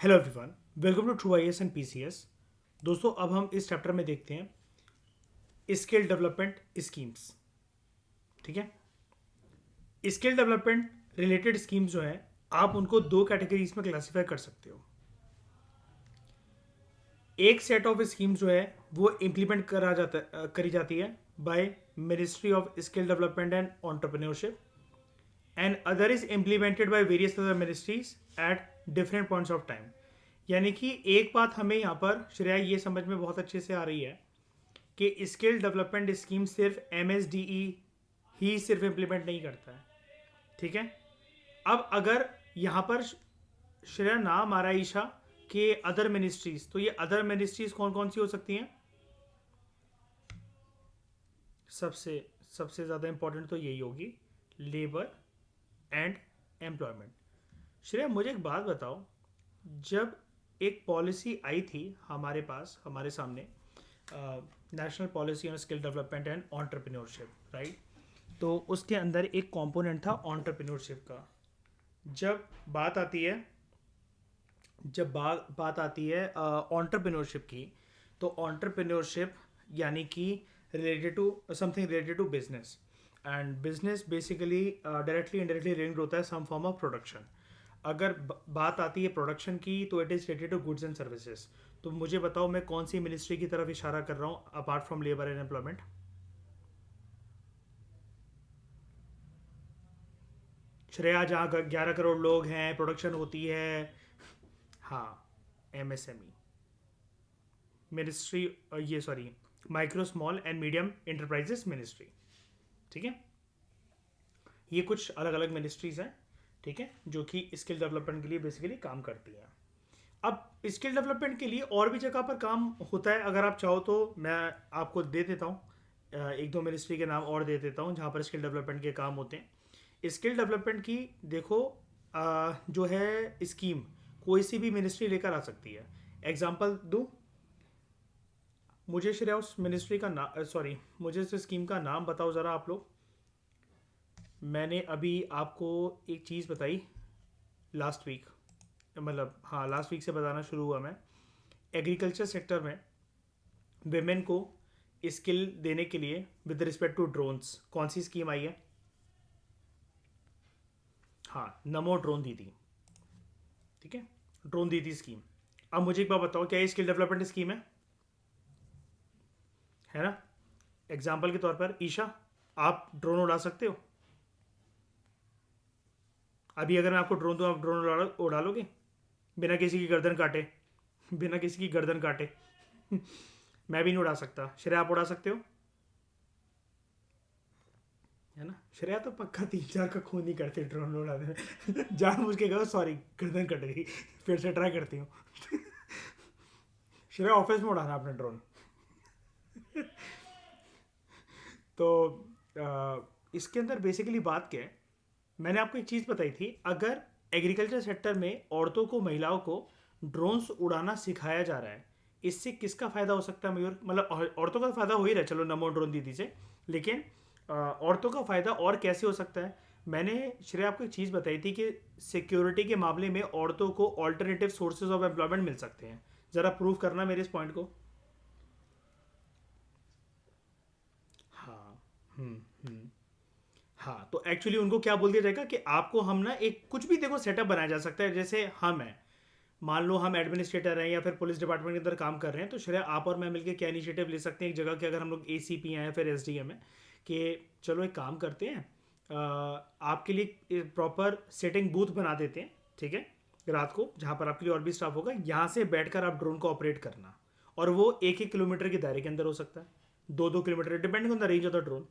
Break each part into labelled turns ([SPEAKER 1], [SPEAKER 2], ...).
[SPEAKER 1] Hello everyone, welcome to True IAS and PCS. दोस्तों, अब हम इस चैप्टर में देखते हैं स्किल डेवलपमेंट स्कीम्स। ठीक है। स्किल डेवलपमेंट रिलेटेड स्कीम्स जो हैं, आप उनको दो कैटेगरीज में क्लासीफाई कर सकते हो। एक सेट ऑफ स्कीम्स जो है वो इम्प्लीमेंट करी जाती है by ministry of skill development and entrepreneurship, and other is implemented by various other ministries at different points of time. यानी कि एक बात हमें यहाँ पर श्रेया ये समझ में बहुत अच्छे से आ रही है कि स्किल डेवलपमेंट स्कीम सिर्फ एमएसडीई ही सिर्फ इम्प्लीमेंट नहीं करता है। ठीक है। अब अगर यहाँ पर श्रेया नाम आ रहा है ईशा के अदर मिनिस्ट्रीज, तो ये अदर मिनिस्ट्रीज कौन कौन सी हो सकती हैं? सबसे सबसे ज़्यादा इंपॉर्टेंट तो यही होगी, लेबर एंड एम्प्लॉयमेंट। श्रेया मुझे एक बात बताओ, जब एक पॉलिसी आई थी हमारे पास, हमारे सामने, national policy on skill development and entrepreneurship, right? तो उसके अंदर एक कंपोनेंट था एंटरप्रेन्योरशिप का। जब बात आती है जब बात आती है एंटरप्रेन्योरशिप की, तो एंटरप्रेन्योरशिप यानी कि related to something related to business, and business basically directly indirectly linked होता है सम फॉर्म ऑफ प्रोडक्शन। अगर बात आती है प्रोडक्शन की, तो it is related to goods and services. तो मुझे बताओ, मैं कौन सी मिनिस्ट्री की तरफ इशारा कर रहा हूँ apart from labour and employment? Shreya, जहाँ 11 करोड़ लोग हैं, प्रोडक्शन होती है। हाँ, एमएसएमई मिनिस्ट्री, ये sorry, micro small and medium enterprises ministry. ठीक है। ये कुछ अलग अलग मिनिस्ट्रीज हैं, ठीक है, जो कि स्किल डेवलपमेंट के लिए बेसिकली काम करती हैं। अब स्किल डेवलपमेंट के लिए और भी जगह पर काम होता है। अगर आप चाहो तो मैं आपको दे देता हूँ, एक दो मिनिस्ट्री के नाम और दे देता हूँ जहाँ पर स्किल डेवलपमेंट के काम होते हैं। स्किल डेवलपमेंट की देखो, जो है स्कीम, कोई सी भी मिनिस्ट्री लेकर आ सकती है। एग्जाम्पल दूँ? मुझे श्रेया उस मिनिस्ट्री का नाम, सॉरी, मुझे उस स्कीम का नाम बताओ ज़रा आप लोग। मैंने अभी आपको एक चीज़ बताई लास्ट वीक, मतलब हाँ, लास्ट वीक से बताना शुरू हुआ मैं। एग्रीकल्चर सेक्टर में वेमेन को स्किल देने के लिए विद रिस्पेक्ट टू ड्रोन्स कौन सी स्कीम आई है? हाँ, नमो ड्रोन दीदी। ठीक है, ड्रोन दीदी स्कीम। अब मुझे एक बात बताओ, क्या ये स्किल डेवलपमेंट स्कीम है ना? एग्जाम्पल के तौर पर ईशा, आप ड्रोन उड़ा सकते हो? अभी अगर मैं आपको ड्रोन दूँ, आप ड्रोन उड़ा लोगे बिना किसी की गर्दन काटे? बिना किसी की गर्दन काटे। मैं भी नहीं उड़ा सकता। श्रेया, आप उड़ा सकते हो? है ना? श्रेया तो पक्का 3-4 का खून नहीं करते ड्रोन उड़ाने में। जान बुझ के कहो सॉरी, गर्दन कट गई, फिर से ट्राई करती हूँ। श्रेया, ऑफिस में उड़ाना अपने ड्रोन। तो इसके अंदर बेसिकली बात क्या है, मैंने आपको एक चीज़ बताई थी। अगर एग्रीकल्चर सेक्टर में औरतों को, महिलाओं को ड्रोन्स उड़ाना सिखाया जा रहा है, इससे किसका फ़ायदा हो सकता है मयूर? मतलब औरतों का फ़ायदा हो ही रहा है, चलो नमो ड्रोन दीदी से, लेकिन औरतों का फ़ायदा और कैसे हो सकता है? मैंने श्रेय आपको एक चीज़ बताई थी कि सिक्योरिटी के मामले में औरतों को ऑल्टरनेटिव सोर्सेज ऑफ एम्प्लॉयमेंट मिल सकते हैं। ज़रा प्रूव करना मेरे इस पॉइंट को। हाँ। हम्म। हम्म। हाँ, तो एक्चुअली उनको क्या बोल दिया जाएगा कि आपको हम ना एक कुछ भी देखो सेटअप बनाया जा सकता है। जैसे हम हैं, मान लो हम एडमिनिस्ट्रेटर हैं या फिर पुलिस डिपार्टमेंट के अंदर काम कर रहे हैं, तो श्रेया आप और मैं मिलकर क्या इनिशिएटिव ले सकते हैं एक जगह के, अगर हम लोग एसीपी हैं या फिर एसडीएम है, कि चलो एक काम करते हैं, आपके लिए प्रॉपर सेटिंग बूथ बना देते हैं, ठीक है, रात को, जहाँ पर आपके लिए और भी स्टाफ होगा, यहाँ से बैठकर आप ड्रोन को ऑपरेट करना। और वो 1-1 किलोमीटर के दायरे के अंदर हो सकता है, 2-2 kilometre, depending on the range of the drone.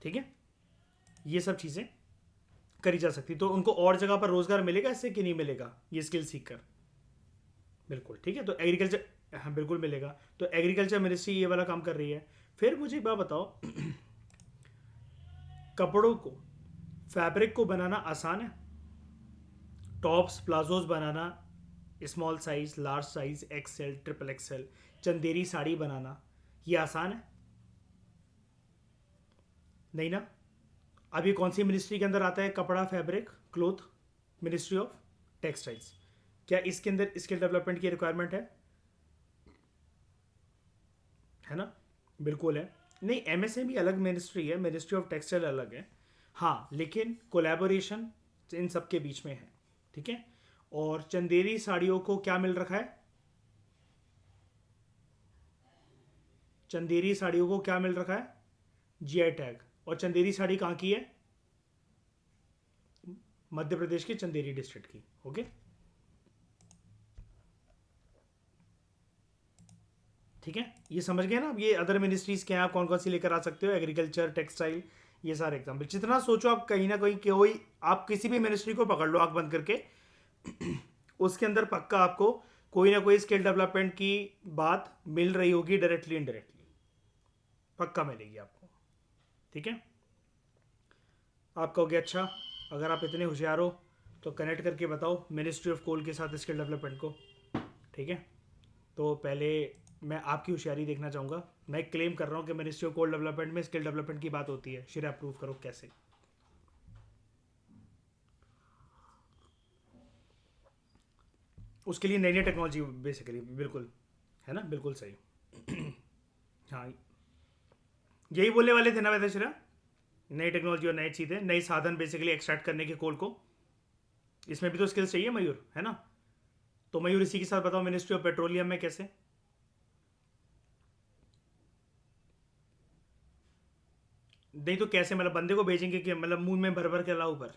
[SPEAKER 1] ठीक है। ये सब चीज़ें करी जा सकती, तो उनको और जगह पर रोजगार मिलेगा इससे कि नहीं मिलेगा, ये स्किल सीख कर? बिल्कुल ठीक है। तो एग्रीकल्चर, हाँ बिल्कुल मिलेगा। तो एग्रीकल्चर मिनिस्ट्री ये वाला काम कर रही है। फिर मुझे एक बात बताओ, कपड़ों को, फैब्रिक को बनाना आसान है? टॉप्स, प्लाजोज बनाना, small size, large size, XL, triple XL, Chanderi sari बनाना, ये आसान है? नहीं ना। अभी कौन सी मिनिस्ट्री के अंदर आता है कपड़ा, fabric, cloth? Ministry of textiles. क्या इसके अंदर स्किल डेवलपमेंट की रिक्वायरमेंट है ना? बिल्कुल है। नहीं, एमएसएमई अलग मिनिस्ट्री है, मिनिस्ट्री ऑफ टेक्सटाइल अलग है। हाँ, लेकिन कोलैबोरेशन इन सब के बीच में है, ठीक है। और चंदेरी साड़ियों को क्या मिल रखा है? चंदेरी साड़ियों को क्या मिल रखा है? GI tag. और चंदेरी साड़ी कहाँ की है? मध्य प्रदेश के चंदेरी डिस्ट्रिक्ट की। ओके, ठीक है, ये समझ गए ना? अब ये अदर मिनिस्ट्रीज के हैं, आप कौन कौन सी लेकर आ सकते हो? एग्रीकल्चर, टेक्सटाइल, ये सारे एग्जाम्पल। जितना सोचो आप, कहीं ना कहीं कोई, आप किसी भी मिनिस्ट्री को पकड़ लो आंख बंद करके, उसके अंदर पक्का आपको कोई ना कोई स्किल डेवलपमेंट की बात मिल रही होगी, डायरेक्टली इनडायरेक्टली, पक्का मिलेगी आपको, ठीक है। आप कहोगे अच्छा, अगर आप इतने होशियार हो तो कनेक्ट करके बताओ मिनिस्ट्री ऑफ कोल के साथ स्किल डेवलपमेंट को, ठीक है। तो पहले मैं आपकी होशियारी देखना चाहूँगा। मैं क्लेम कर रहा हूँ कि मिनिस्ट्री ऑफ कोल डेवलपमेंट में स्किल डेवलपमेंट की बात होती है। श्रेया, प्रूव करो कैसे। उसके लिए नई नई टेक्नोलॉजी बेसिकली, बिल्कुल, है ना, बिल्कुल सही। हाँ, यही बोलने वाले थे ना वैसे श्रेया, नई टेक्नोलॉजी और नई चीज़ें, नई साधन बेसिकली एक्सट्रैक्ट करने के कोल को, इसमें भी तो स्किल्स चाहिए मयूर, है ना? तो मयूर इसी के साथ बताओ मिनिस्ट्री ऑफ पेट्रोलियम में कैसे? नहीं तो कैसे, मतलब बंदे को भेजेंगे कि मतलब मुंह में भर भर के लाओ ऊपर,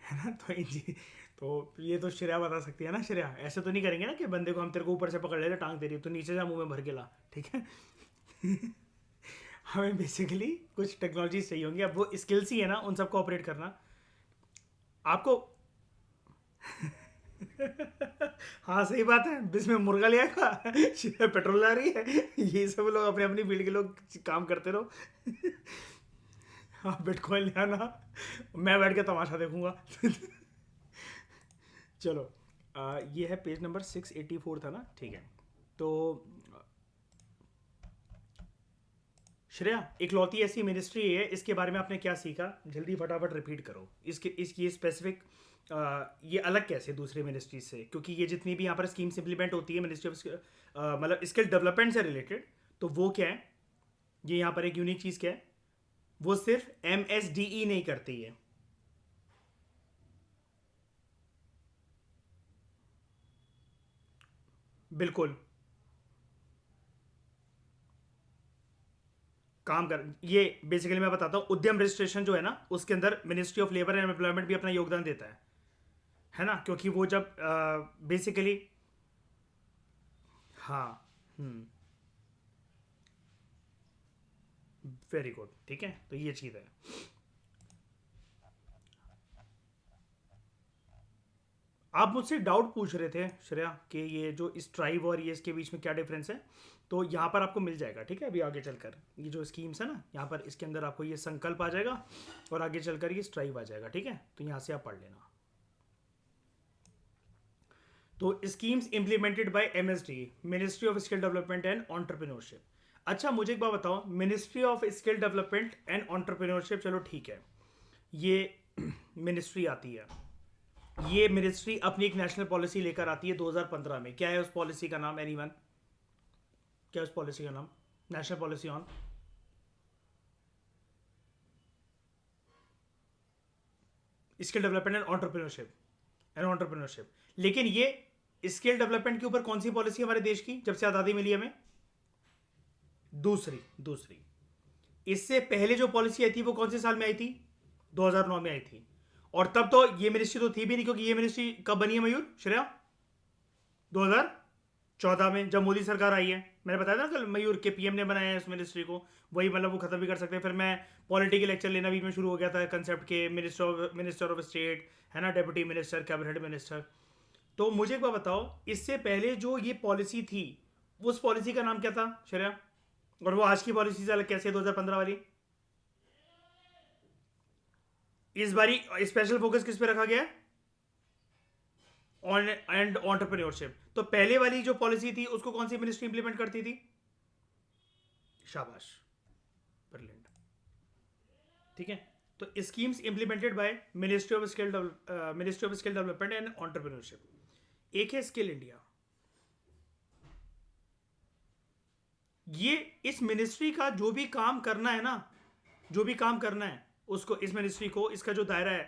[SPEAKER 1] है ना? तो तो ये तो श्रेया बता सकती है ना। श्रेया, ऐसे तो नहीं करेंगे ना कि बंदे को हम तेरे को ऊपर से पकड़ लेते टांग दे रही तो नीचे जा मुंह में भर के ला, ठीक है। हमें बेसिकली कुछ टेक्नोलॉजी चाहिए होंगी, अब वो स्किल्स ही है ना उन सबको ऑपरेट करना आपको। हाँ सही बात है, बिस में मुर्गा ले आएगा, पेट्रोल ला रही है, ये सब लोग अपने अपनी फील्ड के लोग काम करते रहो। हाँ, बिटकॉइन ले आना, मैं बैठ के तमाशा देखूंगा। चलो, ये है पेज नंबर 684 था ना, ठीक है। तो श्रेया, इकलौती ऐसी मिनिस्ट्री है, इसके बारे में आपने क्या सीखा? जल्दी फटाफट रिपीट करो। इसकी स्पेसिफिक, ये अलग कैसे दूसरे मिनिस्ट्री से? क्योंकि ये जितनी भी यहाँ पर स्कीम्स इंप्लीमेंट होती है मिनिस्ट्री ऑफ, मतलब स्किल डेवलपमेंट से रिलेटेड, तो वो क्या है? ये यहाँ पर एक यूनिक चीज़ क्या है? वो सिर्फ MSDE नहीं करती है। बिल्कुल, काम कर, ये बेसिकली मैं बताता हूँ, उद्यम रजिस्ट्रेशन जो है ना, उसके अंदर ministry of labour and employment भी अपना योगदान देता है ना? क्योंकि वो जब बेसिकली, हाँ, हम्म, वेरी गुड, ठीक है, तो ये चीज़ है। आप मुझसे डाउट पूछ रहे थे श्रेया कि ये जो स्ट्राइव और ये इसके बीच में क्या डिफरेंस है, तो यहाँ पर आपको मिल जाएगा, ठीक है। अभी आगे चलकर ये जो स्कीम्स है ना, यहाँ पर इसके अंदर आपको ये संकल्प आ जाएगा और आगे चलकर ये स्ट्राइव आ जाएगा, ठीक है। तो यहाँ से आप पढ़ लेना। तो schemes implemented by MSD, ministry of skill development and entrepreneurship. अच्छा, मुझे एक बात बताओ, ministry of skill development and entrepreneurship, चलो ठीक है, ये मिनिस्ट्री आती है, ये मिनिस्ट्री अपनी एक नेशनल पॉलिसी लेकर आती है 2015 में। क्या है उस पॉलिसी का नाम? एनीवन? क्या है उस पॉलिसी का नाम? National policy on skill development and entrepreneurship. लेकिन ये स्किल डेवलपमेंट के ऊपर कौन सी पॉलिसी हमारे देश की जब से आज़ादी मिली हमें? दूसरी, दूसरी। इससे पहले जो पॉलिसी आई थी वो कौन से साल में आई थी? 2009 में आई थी। और तब तो ये मिनिस्ट्री तो थी भी नहीं, क्योंकि ये मिनिस्ट्री कब बनी है मयूर, श्रेया? 2014 में, जब मोदी सरकार आई है। मैंने बताया था कल, मयूर के PM ने बनाया है इस मिनिस्ट्री को, वही मतलब वो खत्म भी कर सकते हैं। फिर मैं पॉलिटिकल लेक्चर लेना भी में शुरू हो गया था कंसेप्ट के, मिनिस्टर ऑफ स्टेट, है ना, डेप्यूटी मिनिस्टर, कैबिनेट मिनिस्टर। तो मुझे एक बात बताओ, इससे पहले जो ये पॉलिसी थी, उस पॉलिसी का नाम क्या था श्रेया? और वो आज की पॉलिसी से अलग कैसे है 2015 वाली? इस बारी स्पेशल फोकस किस पे रखा गया है? On and entrepreneurship. तो पहले वाली जो पॉलिसी थी उसको कौन सी मिनिस्ट्री इंप्लीमेंट करती थी? शाबाश, ब्रिलियंट, ठीक है। तो schemes implemented by ministry of skill development and entrepreneurship. एक है स्किल इंडिया। ये इस मिनिस्ट्री का जो भी काम करना है ना, जो भी काम करना है उसको, इस मिनिस्ट्री को, इसका जो दायरा है,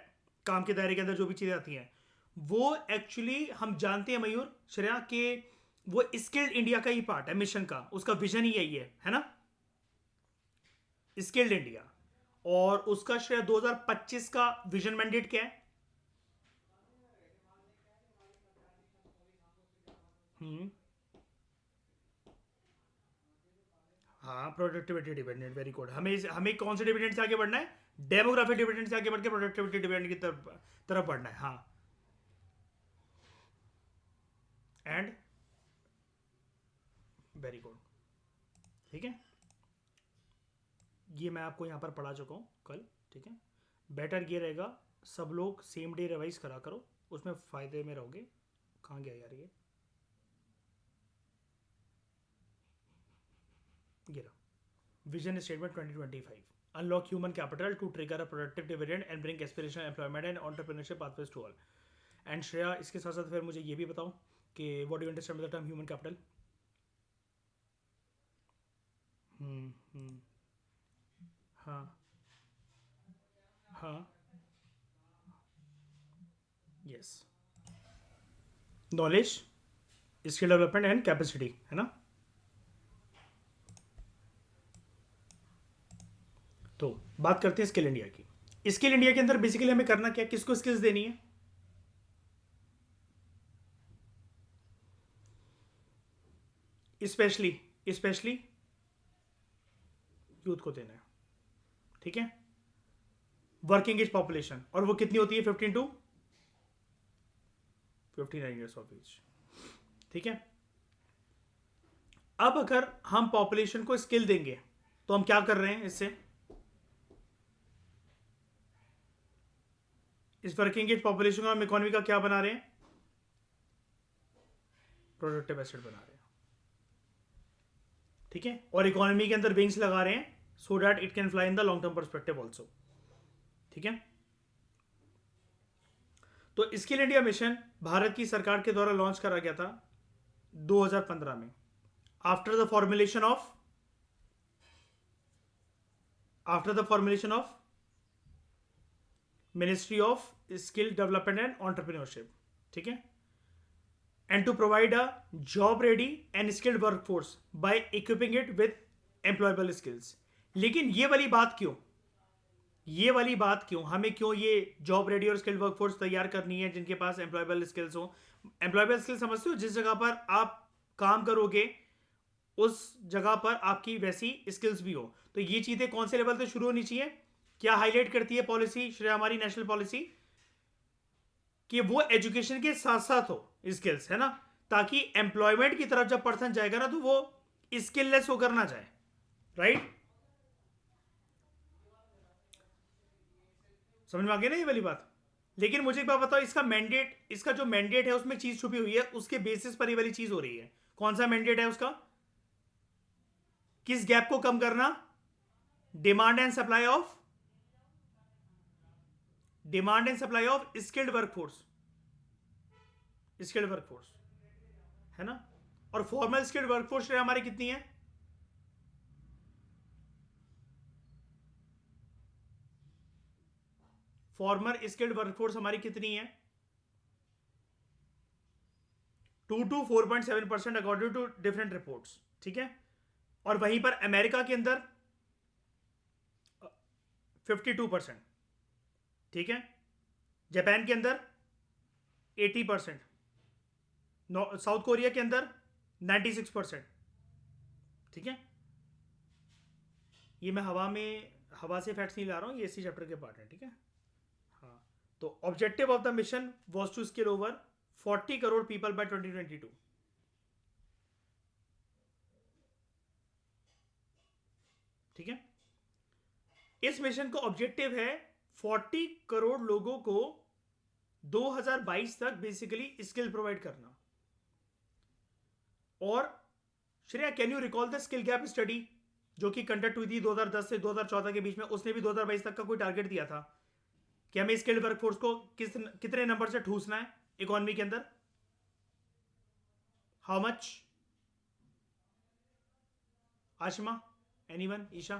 [SPEAKER 1] काम के दायरे के अंदर जो भी चीजें आती हैं, वो एक्चुअली हम जानते हैं मयूर, श्रेया, कि वो स्किल्ड इंडिया का ही पार्ट है, मिशन का, उसका विजन ही यही है ना, स्किल्ड इंडिया। और उसका श्रेया 2025 का विजन मैंडेट क्या है? हम्म। हाँ, प्रोडक्टिविटी डिपेंडेंट, वेरी गुड। हमें हमें कौन से डिविडेंड से आगे बढ़ना है? डेमोग्राफी डिविडेंड से आगे बढ़ के प्रोडक्टिविटी डिविडेंड की तरफ बढ़ना है। हाँ, एंड वेरी गुड। ठीक है, ये मैं आपको यहाँ पर पढ़ा चुका हूँ कल। ठीक है, बेटर ये रहेगा, सब लोग सेम डे रिवाइज करा करो, उसमें फ़ायदे में रहोगे। कहाँ गया यार ये रहा, vision statement 2025, unlock human capital to trigger a productive dividend and bring aspirational employment and entrepreneurship pathways to all. And Shreya, इसके साथ साथ फिर मुझे ये भी बताओ कि what do you understand by the term human capital? Hmm. हाँ। हाँ। Yes. Knowledge, skill development and capacity, है ना? तो बात करते हैं स्किल इंडिया की। स्किल इंडिया के अंदर बेसिकली हमें करना क्या, किसको स्किल्स देनी है? स्पेशली स्पेशली यूथ को देना है। ठीक है, वर्किंग एज पॉपुलेशन, और वो कितनी होती है? 15 टू 59 ईयर्स ऑफ एज। ठीक है, अब अगर हम पॉपुलेशन को स्किल देंगे तो हम क्या कर रहे हैं इससे? इस वर्किंग एज पॉपुलेशन को हम इकोनॉमी का क्या बना रहे हैं? प्रोडक्टिव एसेट बना रहे हैं। ठीक है, और इकोनॉमी के अंदर विंग्स लगा रहे हैं so that it can fly in the long term perspective also. ठीक है, तो स्किल इंडिया मिशन भारत की सरकार के द्वारा लॉन्च करा गया था 2015 में, after the formulation of ministry of skill development and entrepreneurship. ठीक है, and to provide a job ready and skilled workforce by equipping it with employable skills। लेकिन ये वाली बात क्यों हमें, क्यों ये जॉब रेडी और स्किल्ड वर्कफोर्स तैयार करनी है जिनके पास एम्प्लॉयबल स्किल्स हो? एम्प्लॉयबल स्किल्स समझते हो, जिस जगह पर आप काम करोगे उस जगह पर आपकी वैसी स्किल्स भी हो। तो ये चीजें कौन से लेवल से शुरू होनी चाहिए? क्या हाईलाइट करती है पॉलिसी, श्रेया, हमारी नेशनल पॉलिसी? कि वो एजुकेशन के साथ साथ हो स्किल्स, है ना, ताकि एम्प्लॉयमेंट की तरफ जब पर्सन जाएगा ना तो वो स्किललेस होकर ना जाए। राइट, समझ में आ गया ना ये वाली बात? लेकिन मुझे एक बात बताओ, इसका मैंडेट, इसका जो मैंडेट है उसमें चीज छुपी हुई है, उसके बेसिस पर ये वाली चीज हो रही है। कौन सा मैंडेट है उसका? किस गैप को कम करना? Demand and supply of skilled workforce, है ना? और फॉर्मल स्किल्ड वर्कफोर्स हमारी कितनी है? फॉर्मर स्किल्ड वर्कफोर्स हमारी कितनी है? 2 to 4.7% according to different reports. ठीक है, और वहीं पर अमेरिका के अंदर 52%। ठीक है, जापान के अंदर 80%, साउथ कोरिया के अंदर 96%। ठीक है, ये मैं हवा से फैक्ट्स नहीं ला रहा हूँ, ये इसी चैप्टर के पार्ट है। ठीक है, हाँ। तो objective of the mission was to skill over 40 crore people by 2022। ठीक है, इस मिशन का ऑब्जेक्टिव है 40 करोड़ लोगों को 2022 तक बेसिकली स्किल प्रोवाइड करना। और Shreya, can you recall the skill gap study जो कि कंडक्ट हुई थी 2010 से 2014 के बीच में, उसने भी 2022 तक का कोई टारगेट दिया था कि हमें स्किल्ड वर्कफोर्स को कितने नंबर से ठूसना है इकोनॉमी के अंदर. How much? Ashima, anyone, Isha,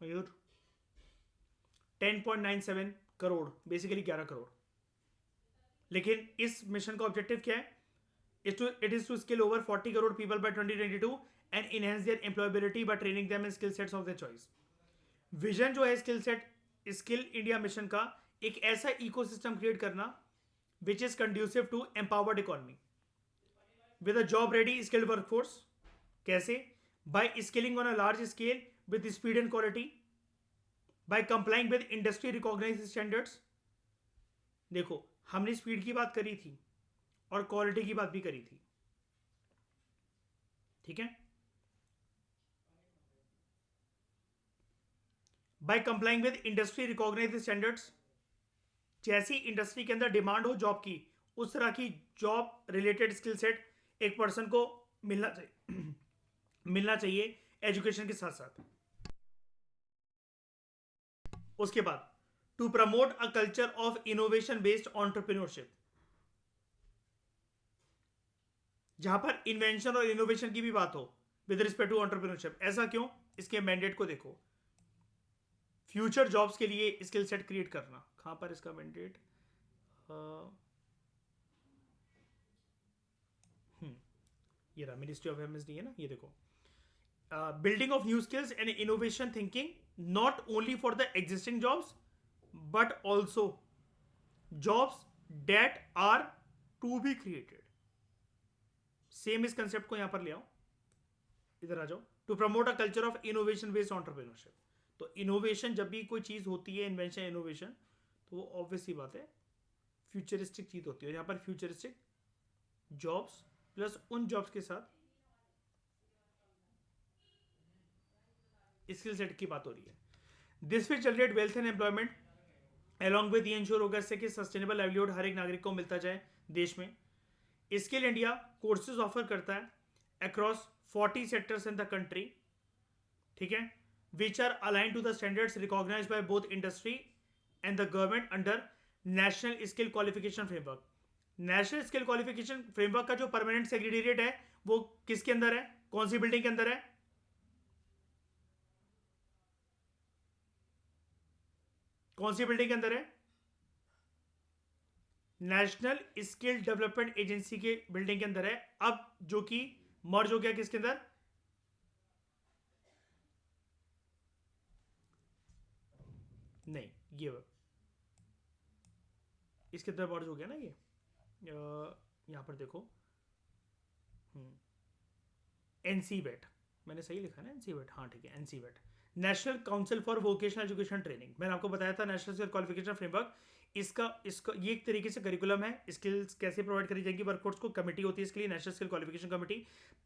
[SPEAKER 1] Mayur? 10.97 crore, basically 11 crore. लेकिन इस मिशन का ऑब्जेक्टिव क्या है? It is to skill over 40 crore people by 2022 and enhance their employability by training them in skill sets of their choice. Vision जो है स्किल इंडिया मिशन का, एक ऐसा इकोसिस्टम क्रिएट करना which is conducive to empowered economy with a job ready skilled workforce. कैसे? By skilling on a large scale with speed and quality, by complying with industry recognised standards. देखो, हमने speed की बात करी थी और quality की बात भी करी थी, ठीक है. By complying with industry recognised standards, जैसी इंडस्ट्री के अंदर डिमांड हो जॉब की, उस तरह की जॉब रिलेटेड स्किल सेट एक पर्सन को मिलना चाहिए मिलना चाहिए एजुकेशन के साथ साथ. उसके बाद to promote a culture of innovation based entrepreneurship, जहां पर इन्वेंशन और इनोवेशन की भी बात हो विद रिस्पेक्ट टू ऑन्टरप्रेन्योरशिप. ऐसा क्यों? इसके मैंडेट को देखो. फ्यूचर जॉब्स के लिए स्किल सेट क्रिएट करना. कहां पर इसका मैंडेट? ये रहा, मिनिस्ट्री ऑफ एमएसडी है ना, ये देखो. Building of new skills and innovation thinking, not only for the existing jobs but also jobs that are to be created. Same इस कंसेप्ट को यहां पर ले आओ, इधर आ जाओ. To promote a culture of innovation based entrepreneurship. तो इनोवेशन जब भी कोई चीज होती है, इन्वेंशन इनोवेशन, तो वो ऑब्वियस सी बात है फ्यूचरिस्टिक चीज होती है. यहां पर फ्यूचरिस्टिक जॉब्स प्लस उन जॉब्स के साथ स्किल सेट की बात हो रही है. This will generate wealth and employment along with ensure होगा से कि सस्टेनेबल लाइवलीहुड हर एक नागरिक को मिलता जाए देश में. स्किल इंडिया कोर्सेज ऑफर करता है across 40 sectors in the country, ठीक है, which are align to the standards recognised by both industry and the government under national skill qualification framework. National skill qualification framework का जो permanent secretariat है वो किसके अंदर है? कौन सी बिल्डिंग के अंदर है? कौन सी बिल्डिंग के अंदर है? नेशनल स्किल डेवलपमेंट एजेंसी के बिल्डिंग के अंदर है. अब जो कि मर्ज हो गया किसके अंदर? नहीं, ये इसके अंदर मर्ज हो गया ना. ये यहां पर देखो, एनसी वेट, मैंने सही लिखा ना? एनसी वेट, हाँ ठीक है, NC VET, national council for vocational education training. मैंने आपको बताया था नेशनल स्किल क्वालिफिकेशन फ्रेमवर्क. इसका इसका ये एक तरीके से करिकुलम है. स्किल्स कैसे प्रोवाइड करी जाएंगी वर्कफोर्स को, कमेटी होती है इसके लिए, national skill qualification committee.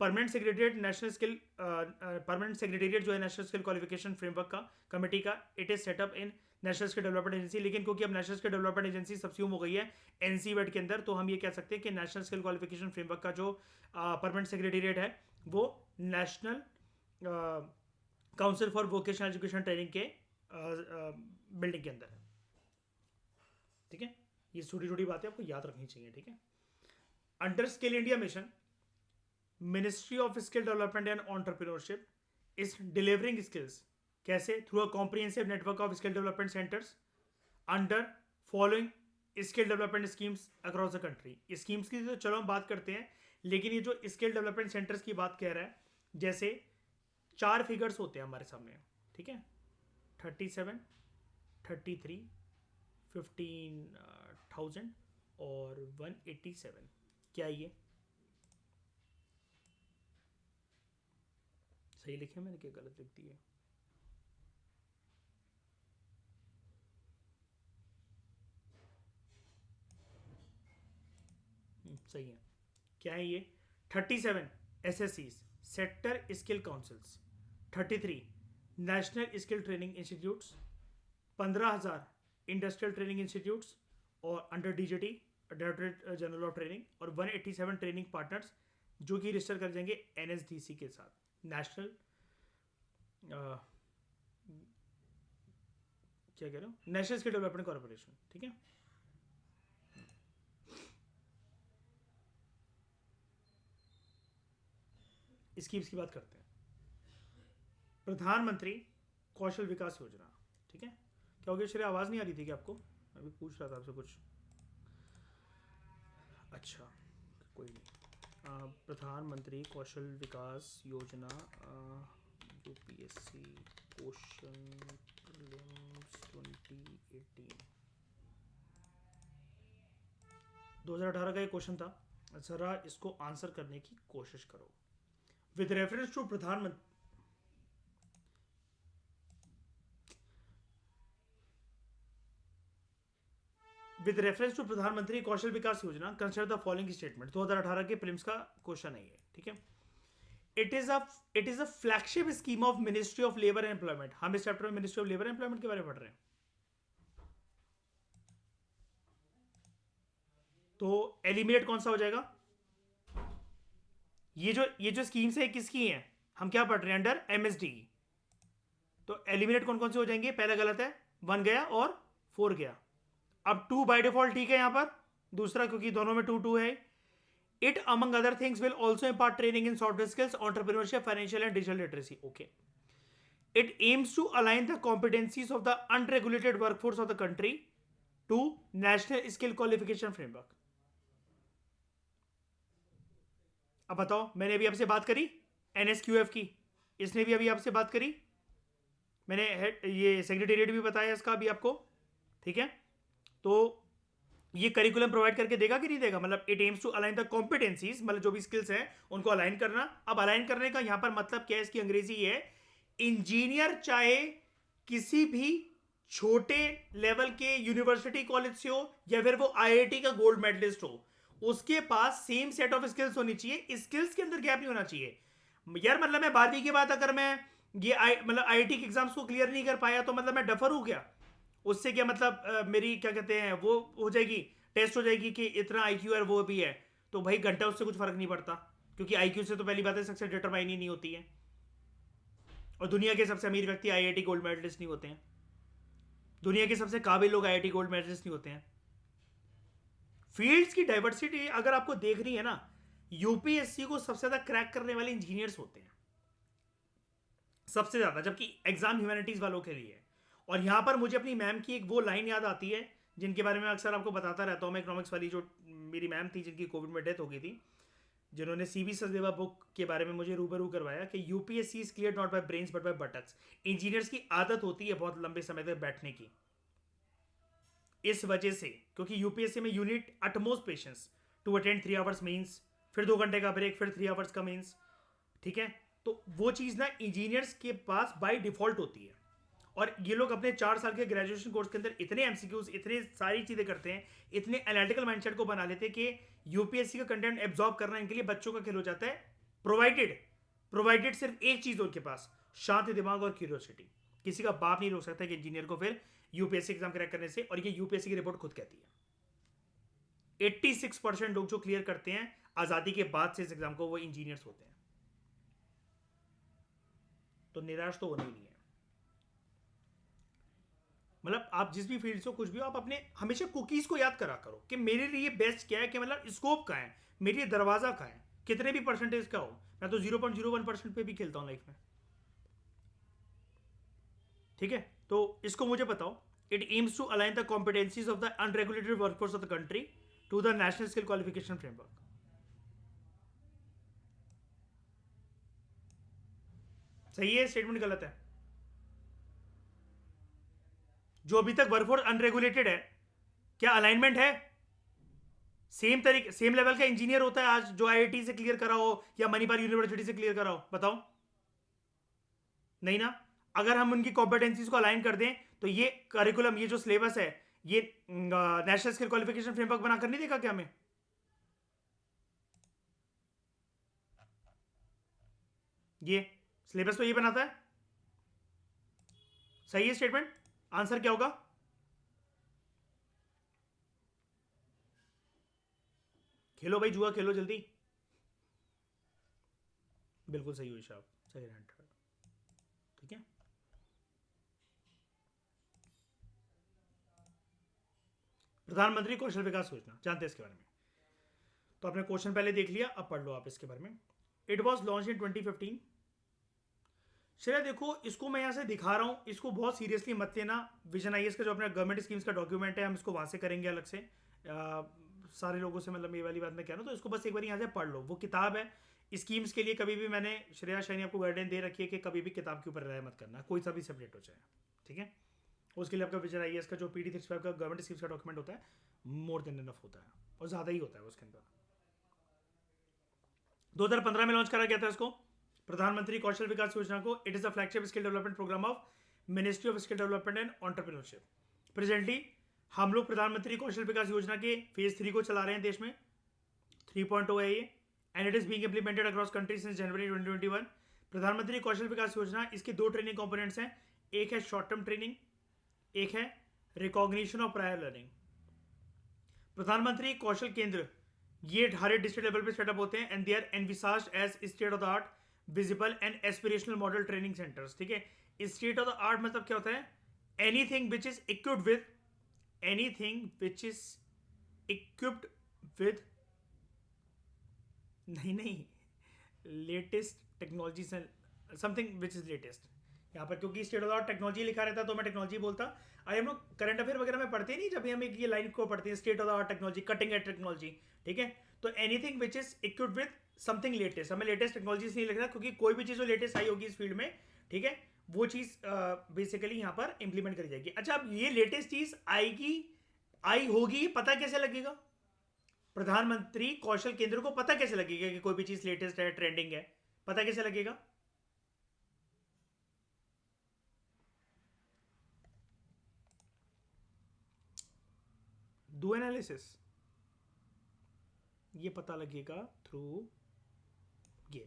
[SPEAKER 1] Permanent secretariat national skill permanent secretariat जो है नेशनल स्किल क्वालिफिकेशन फ्रेमवर्क का, कमेटी का, it is setup in national skill development agency. लेकिन क्योंकि अब नेशनल स्किल डेवलपमेंट एजेंसी सबस्यूम हो गई है एनसीवेट के अंदर, तो हम ये कह सकते हैं कि नेशनल स्किल क्वालिफिकेशन फ्रेमवर्क का जो परमानेंट सेक्रेटेरिएट है वो national council for vocational education training के बिल्डिंग के अंदर है, ठीक है. ये छोटी छोटी बातें आपको याद रखनी चाहिए, ठीक है. Under skill India mission, ministry of skill development and entrepreneurship is delivering skills. कैसे? Through a comprehensive network of skill development centres under following skill development schemes across the country. Schemes की तो चलो हम बात करते हैं, लेकिन ये जो स्किल डेवलपमेंट सेंटर्स की बात कह रहा है, जैसे 4 फिगर्स होते हैं हमारे सामने, ठीक है, 37, 33, 15,000 और 187. क्या ये सही लिखे मैंने, क्या गलत लिख दी है? सही है. क्या है ये? 37 एसएससीज, sector skill councils, 33 national skill training institutes, 15,000 industrial training institutes और under DGT directorate general of training, और 187 ट्रेनिंग पार्टनर्स जो कि रजिस्टर कर जाएंगे एनएसडीसी के साथ, नेशनल क्या कह रहे हो, नेशनल स्किल डेवलपमेंट कॉर्पोरेशन, ठीक है। स्कीम्स की बात करते हैं। प्रधानमंत्री कौशल विकास योजना, ठीक है। क्या हो गया श्रेया, आवाज़ नहीं आ रही थी क्या आपको? मैं भी पूछ रहा था आपसे कुछ। अच्छा, कोई नहीं। प्रधानमंत्री कौशल विकास योजना, यूपीएससी क्वेश्चन प्रीलिम्स 2018, 2018 का ये क्वेश्चन था। ज़रा इसको आंसर करने की कोशिश करो। विद रेफरेंस टू प्रधानमंत्री, विद रेफरेंस टू प्रधानमंत्री कौशल विकास योजना कंसिडर द फॉलोइंग स्टेटमेंट। 2018 के प्रीलिम्स का क्वेश्चन है ये, ठीक है। It is a flagship scheme of ministry of labour and employment. हम इस चैप्टर में ministry of labour and employment के बारे में पढ़ रहे हैं। तो एलिमिनेट कौन सा हो जाएगा? ये जो स्कीम्स है किसकी हैं? हम क्या पढ़ रहे हैं? Under MSD. तो एलिमिनेट कौन कौन से हो जाएंगे? पहला गलत है, 1 गया और 4 गया। अब 2 बाय डिफॉल्ट ठीक है यहां पर, दूसरा क्योंकि दोनों में 2 2 है। It among other things will also impart training in software skills, entrepreneurship, financial and digital literacy. Okay. It aims to align the competencies of the unregulated workforce of the country to National Skill Qualification Framework. अब बताओ, मैंने अभी आपसे बात करी NSQF की, इसने भी अभी आपसे बात करी, मैंने ये सेक्रेटेरिएट भी बताया इसका अभी आपको, ठीक है। तो ये करिकुलम प्रोवाइड करके देगा कि नहीं देगा? मतलब it aims to align the competencies, मतलब जो भी स्किल्स हैं उनको अलाइन करना। अब अलाइन करने का यहां पर मतलब क्या है? इसकी अंग्रेजी है इंजीनियर, चाहे किसी भी छोटे लेवल के यूनिवर्सिटी कॉलेज से हो या फिर वो आईआईटी का गोल्ड मेडलिस्ट हो, उसके पास सेम सेट ऑफ स्किल्स होनी चाहिए। स्किल्स के अंदर गैप नहीं होना चाहिए। यार मतलब मैं 12वीं के बाद अगर मैं ये मतलब आईआईटी के एग्जाम्स को क्लियर नहीं कर पाया तो मतलब मैं डफर हूं क्या? उससे क्या मतलब मेरी क्या कहते हैं वो हो जाएगी, टेस्ट हो जाएगी कि इतना आईक्यू है वो भी है, तो भाई घंटा उससे कुछ फर्क नहीं पड़ता, क्योंकि आईक्यू से तो पहली बात है सक्सेस डिटरमाइन ही नहीं होती है। और दुनिया के सबसे अमीर व्यक्ति आईआईटी गोल्ड मेडलिस्ट नहीं होते हैं। दुनिया के सबसे काबिल लोग आईआईटी गोल्ड मेडलिस्ट नहीं होते हैं। फील्ड्स की डाइवर्सिटी अगर आपको देख रही है ना, यूपीएससी को सबसे ज्यादा क्रैक करने वाले इंजीनियर्स होते हैं सबसे ज्यादा, जबकि एग्जाम ह्यूमैनिटीज वालों के लिए है। और यहां पर मुझे अपनी मैम की एक वो लाइन याद आती है जिनके बारे में अक्सर आपको बताता रहता हूं मैं, इकोनॉमिक्स वाली जो मेरी मैम थी जिनकी कोविड में डेथ हो गई थी, जिन्होंने सीबी सचदेवा बुक के बारे में मुझे रूबरू करवाया कि UPSC is clear not by brains but by buttocks. Engineers की आदत होती है बहुत लंबे समय तक बैठने की, इस वजह से, क्योंकि यूपीएससी में you need utmost patience to attend 3 hours means, फिर 2 घंटे का ब्रेक, फिर 3 आवर्स का मीन्स, ठीक है। तो वो चीज़ ना इंजीनियर्स के पास बाय डिफॉल्ट होती है। और ये लोग अपने 4 साल के ग्रेजुएशन कोर्स के अंदर इतने एमसीक्यूज, इतने सारी चीज़ें करते हैं, इतने एनालिटिकल माइंडसेट को बना लेते हैं कि यूपीएससी का कंटेंट एब्जॉर्ब करना इनके लिए बच्चों का खेल हो जाता है। प्रोवाइडेड प्रोवाइडेड सिर्फ एक चीज़ उनके पास, शांत दिमाग और क्यूरियोसिटी। किसी का बाप नहीं रोक सकता कि इंजीनियर को फिर यूपीएससी एग्जाम क्रैक करने से, और ये यूपीएससी की रिपोर्ट खुद कहती है 86% लोग जो क्लियर करते हैं आज़ादी के बाद से इस एग्जाम को, वो इंजीनियर्स होते हैं। तो निराश तो होना ही नहीं है। मतलब आप जिस भी फील्ड से हो, कुछ भी हो, आप अपने हमेशा कुकीज़ को याद करा करो कि मेरे लिए बेस्ट क्या है, कि मतलब स्कोप कहाँ है, मेरे लिए दरवाज़ा कहाँ है, कितने भी परसेंटेज का हो। मैं तो 0.01% पे भी खेलता हूँ लाइफ में, ठीक है। तो इसको मुझे बताओ, it aims to align the competencies of the unregulated workforce of the country to the national skill qualification framework. सही है, स्टेटमेंट गलत है? जो अभी तक वर्कफोर्स अनरेगुलेटेड है, क्या अलाइनमेंट है? सेम तरीके सेम लेवल का इंजीनियर होता है आज जो आईआईटी से क्लियर करा हो या मणिपाल यूनिवर्सिटी से क्लियर करा हो? बताओ, नहीं ना। अगर हम उनकी कॉम्पिटेंसीज को अलाइन कर दें तो ये करिकुलम, ये जो सिलेबस है, ये नेशनल स्किल क्वालिफिकेशन फ्रेमवर्क बनाकर नहीं देखा क्या हमें? ये सिलेबस तो ये बनाता है। सही है स्टेटमेंट? आंसर क्या होगा? खेलो भाई, जुआ खेलो जल्दी। बिल्कुल सही हुई साहब, सही आंसर, ठीक है। प्रधानमंत्री कौशल विकास योजना, जानते हैं इसके बारे में? तो आपने क्वेश्चन पहले देख लिया, अब पढ़ लो आप इसके बारे में। It was launch in 2015। Shreya देखो, इसको मैं यहाँ से दिखा रहा हूँ, इसको बहुत सीरियसली मत लेना। विजन आईएएस का जो अपना गवर्नमेंट स्कीम्स का डॉक्यूमेंट है, हम इसको वहाँ से करेंगे अलग से। सारे लोगों से मतलब ये वाली बात मैं कह रहा हूँ, तो इसको बस एक बार यहाँ से पढ़ लो। वो किताब है स्कीम्स के लिए, कभी भी मैंने श्रेया शायनी आपको गाइडलाइन दे रखी है कि कभी भी किताब के ऊपर राय मत करना, कोई सा भी सब्जेक्ट हो जाए, ठीक है। उसके लिए आपका विजन आईएएस का जो PD35 का गवर्नमेंट स्कीम्स का डॉक्यूमेंट होता है, मोर देन इनफ होता है, और ज़्यादा ही होता है उसके अंदर। 2015 में लॉन्च करा गया था इसको, प्रधानमंत्री कौशल विकास योजना को। It is the flagship skill development programme of ministry of skill development and entrepreneurship. Presently हम लोग प्रधानमंत्री कौशल विकास योजना के फेज 3 को चला रहे हैं देश में। 3.0 है ये, and it is being implemented across country since January 2021। प्रधानमंत्री कौशल विकास योजना, इसके 2 ट्रेनिंग कंपोनेंट्स हैं। एक है शॉर्ट टर्म ट्रेनिंग, एक है रिकॉग्निशन ऑफ प्रायर लर्निंग। प्रधानमंत्री कौशल केंद्र ये हर डिस्ट्रिक्ट लेवल पे सेटअप होते हैं, and they are envisaged as state of the art visible and aspirational model training centres, ठीक है। स्टेट ऑफ द आर्ट मतलब क्या होता है? Anything which is equipped with, anything which is equipped with, नहीं, लेटेस्ट टेक्नोलॉजी से, something which is latest यहाँ पर, क्योंकि state of the art technology लिखा रहता है तो मैं टेक्नोलॉजी बोलता। अरे हम लोग करंट अफेयर वगैरह में पढ़ते नहीं, जब हम एक ये लाइन को पढ़ते हैं, state of the art technology, cutting edge technology, ठीक है। तो anything which is equipped with something latest, हमें लेटेस्ट टेक्नोलॉजी से नहीं लिखना, क्योंकि कोई भी चीज़ जो लेटेस्ट आई होगी इस फील्ड में, ठीक है, वो चीज़ बेसिकली यहाँ पर इंप्लीमेंट करी जाएगी। अच्छा, अब ये लेटेस्ट चीज़ आएगी, आई होगी, पता कैसे लगेगा? प्रधानमंत्री कौशल केंद्र को पता कैसे लगेगा कि कोई भी चीज़ लेटेस्ट है, ट्रेंडिंग है? पता कैसे लगेगा? डू एनालिसिस, ये पता लगेगा थ्रू ये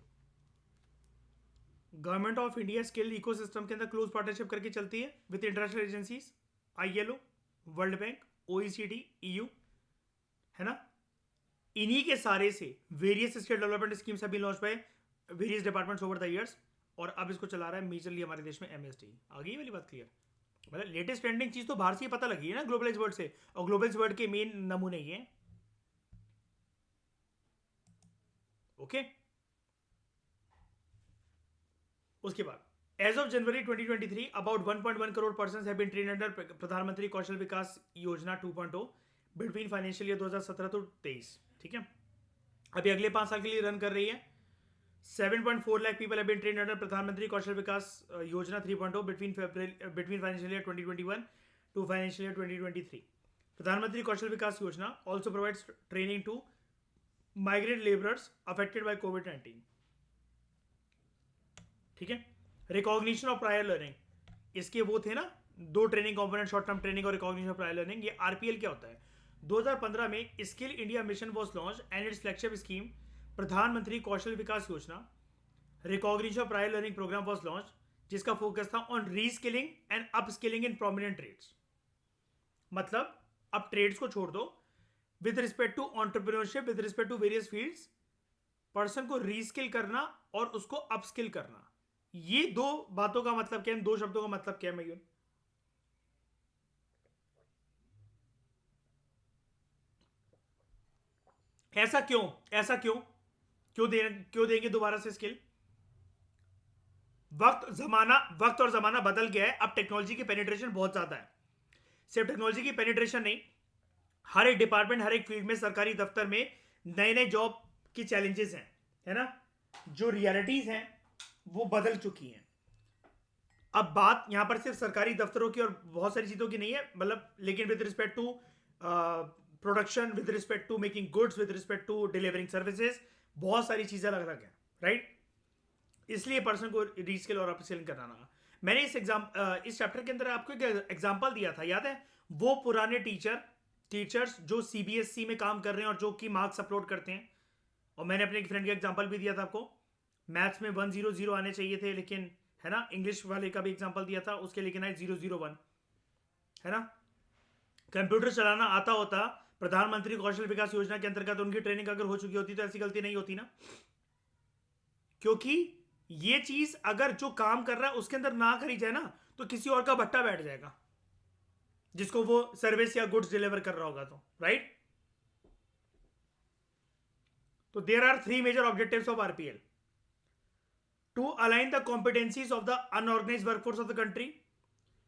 [SPEAKER 1] government of India skill ecosystem के अंदर क्लोज पार्टनरशिप करके चलती है with international agencies, ILO, world bank, OECD, EU, है ना। इन्हीं के सारे से various skill development schemes have been launched by various departments over the years, और अब इसको चला रहा है मेजरली हमारे देश में MSD। आ गई वाली बात क्लियर? मतलब लेटेस्ट ट्रेंडिंग चीज तो बाहर से ही पता लगी है ना, ग्लोबलाइज वर्ल्ड से, और ग्लोबलाइज वर्ल्ड के मेन नमूने ये हैं, ओके। उसके बाद as of January 2023 about 1.1 crore person have been trained under Pradhan Mantri Kaushal Vikas योजना 2.0 बिटवीन फाइनेंशियल ईयर 2017 to 23, ठीक है। अभी अगले 5 साल के लिए रन कर रही है। 7.4 lakh people have been trained under Pradhan Mantri Kaushal Vikas Yojana 3.0 between financial year 2021 to financial year 2023। Pradhan Mantri Kaushal Vikas Yojana also provides training to migrant labourers affected by कोविड-19, ठीक है। रिकॉग्निशन ऑफ प्रायर लर्निंग, इसके वो थे ना 2 training component, short term training और रिकॉग्निशन ऑफ प्रायर लर्निंग। ये RPL क्या होता है? 2015 में skill India mission was launch and its flagship scheme Pradhan Mantri Kaushal Vikas Yojana recognition of prior learning programme was launch, जिसका फोकस था on reskilling and upskilling in prominent trades. मतलब अब ट्रेड्स को छोड़ दो, with respect to entrepreneurship, with respect to various fields, person को reskill करना और उसको अपस्किल करना। ये 2 बातों का मतलब क्या है, 2 शब्दों का मतलब क्या है मयूर? ऐसा क्यों? ऐसा क्यों? क्यों देंगे दोबारा से स्किल? वक्त और जमाना बदल गया है, अब टेक्नोलॉजी की पेनिट्रेशन बहुत ज्यादा है। सिर्फ टेक्नोलॉजी की पेनिट्रेशन नहीं, हर एक डिपार्टमेंट, हर एक फील्ड में, सरकारी दफ्तर में नए नए जॉब की चैलेंजेस हैं, है ना। जो रियलिटीज हैं वो बदल चुकी हैं। अब बात यहां पर सिर्फ सरकारी दफ्तरों की और बहुत सारी चीजों की नहीं है, मतलब, लेकिन with respect to production, with respect to making goods, with respect to delivering services, बहुत सारी चीजें अलग अलग हैं, राइट। इसलिए पर्सन को रीस्किल और अपस्किलिंग कराना है। मैंने इस चैप्टर के अंदर आपको एक एग्जांपल दिया था, याद है? वो पुराने टीचर्स जो CBSE में काम कर रहे हैं और जो कि मार्क्स अपलोड करते हैं, और मैंने अपने एक फ्रेंड का एग्जांपल भी दिया था आपको। मैथ्स में 100 आने चाहिए थे, लेकिन, है ना, इंग्लिश वाले का भी एग्जांपल दिया था, उसके लेकिन आए 001, है ना। कंप्यूटर चलाना आता होता प्रधानमंत्री कौशल विकास योजना के अंतर्गत, उनकी ट्रेनिंग अगर हो चुकी होती तो ऐसी गलती नहीं होती ना, क्योंकि ये चीज अगर जो काम कर रहा है उसके अंदर ना करी जाए ना, तो किसी और का भट्टा बैठ जाएगा। जिसको वो सर्विस या गुड्स डिलीवर कर रहा होगा, तो राइट। तो there are three major objectives of RPL: to align the competencies of the unorganised workforce of the country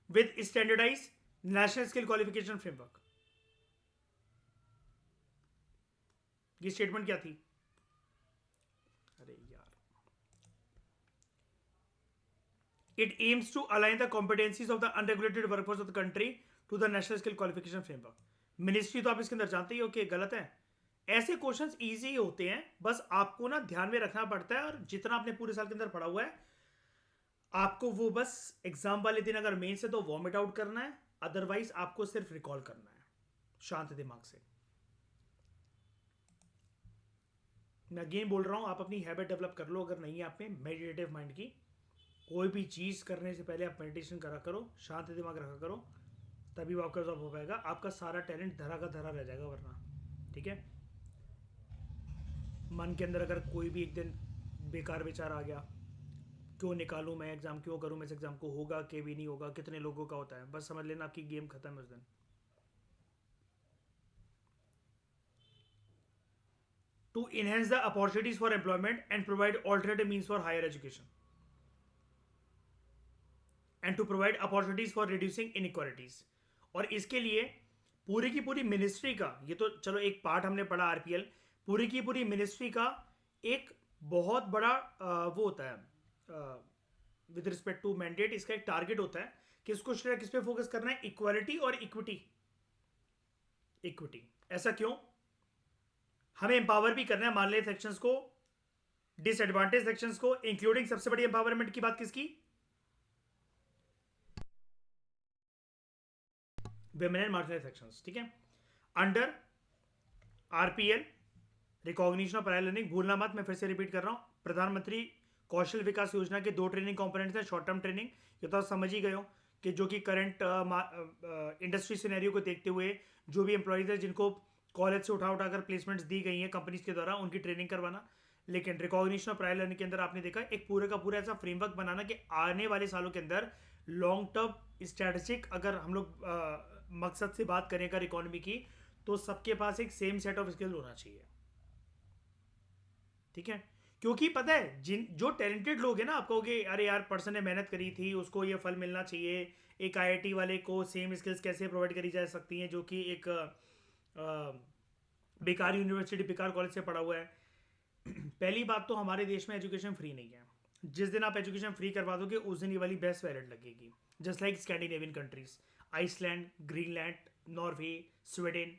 [SPEAKER 1] with standardised national skill qualification framework. ये स्टेटमेंट क्या थी? अरे यार, it aims to align the competencies of the unregulated workforce of the country to the national skill qualification framework. Ministry तो आप इसके अंदर जानते ही हो कि गलत है। ऐसे क्वेश्चंस इजी होते हैं, बस आपको ना ध्यान में रखना पड़ता है, और जितना आपने पूरे साल के अंदर पढ़ा हुआ है आपको वो बस एग्जाम वाले दिन अगर मेन से तो वॉमिट आउट करना है, अदरवाइज आपको सिर्फ रिकॉल करना है शांत दिमाग से। मैं अगेन बोल रहा हूं, आप अपनी हैबिट डेवलप कर लो अगर नहीं है आप में मेडिटेटिव माइंड की। कोई भी चीज़ करने से पहले आप मेडिटेशन करा करो, शांत दिमाग रखा करो, तभी वो आपका जॉब हो पाएगा। आपका सारा टैलेंट धरा का धरा रह जाएगा वरना, ठीक है। मन के अंदर अगर कोई भी एक दिन बेकार विचार आ गया, क्यों निकालूं मैं एग्जाम, क्यों करूं मैं इस एग्जाम को, होगा कि भी नहीं होगा, कितने लोगों का होता है, बस समझ लेना आपकी गेम खत्म है उस दिन। To enhance the opportunities for employment and provide alternative means for higher education and to provide opportunities for reducing inequalities. और इसके लिए पूरी की पूरी मिनिस्ट्री का, ये तो चलो एक पार्ट हमने पढ़ा आरपीएल, पूरी की पूरी मिनिस्ट्री का एक बहुत बड़ा वो होता है विद रिस्पेक्ट टू मैंडेट। इसका एक टारगेट होता है कि इसको किस पे फोकस करना है, इक्वालिटी और इक्विटी। इक्विटी ऐसा क्यों? हमें एम्पावर भी करना है मान ले सेक्शंस को, डिसएडवांटेज सेक्शंस को, इंक्लूडिंग सबसे बड़ी एम्पावरमेंट की बात किसकी? विमेन एंड मार्जिनल सेक्शंस, ठीक है। Under RPL recognition of prior learning, भूलना मत, मैं फिर से रिपीट कर रहा हूं, प्रधानमंत्री कौशल विकास योजना के दो ट्रेनिंग कंपोनेंट्स हैं। शॉर्ट टर्म ट्रेनिंग, ये तो समझ ही गए हो कि जो कि करंट इंडस्ट्री सिनेरियो को देखते हुए जो भी एम्प्लॉयज है जिनको कॉलेज से उठा उठाकर प्लेसमेंट्स दी गई हैं कंपनीज के द्वारा, उनकी ट्रेनिंग करवाना। लेकिन रिकॉग्निशन ऑफ प्रायर लर्निंग के अंदर आपने देखा एक पूरे का पूरा ऐसा फ्रेमवर्क बनाना कि आने वाले सालों के अंदर लॉन्ग टर्म स्ट्रेटेजिक अगर हम लोग मकसद से बात करें अगर इकोनॉमी की, तो सबके पास एक सेम सेट ऑफ स्किल्स होना चाहिए, ठीक है। क्योंकि पता है जिन जो टैलेंटेड लोग हैं ना, आप कहोगे अरे यार पर्सन ने मेहनत करी थी उसको ये फल मिलना चाहिए, एक आईआईटी वाले को सेम स्किल्स कैसे प्रोवाइड करी जा सकती हैं जो कि एक बेकार यूनिवर्सिटी बेकार कॉलेज से पढ़ा हुआ है। पहली बात तो हमारे देश में एजुकेशन फ्री नहीं है। जिस दिन आप एजुकेशन फ्री करवा दोगे उस दिन ये वाली बेस्ट वैलिड लगेगी। Just like Scandinavian countries, Iceland, Greenland, Norway, Sweden,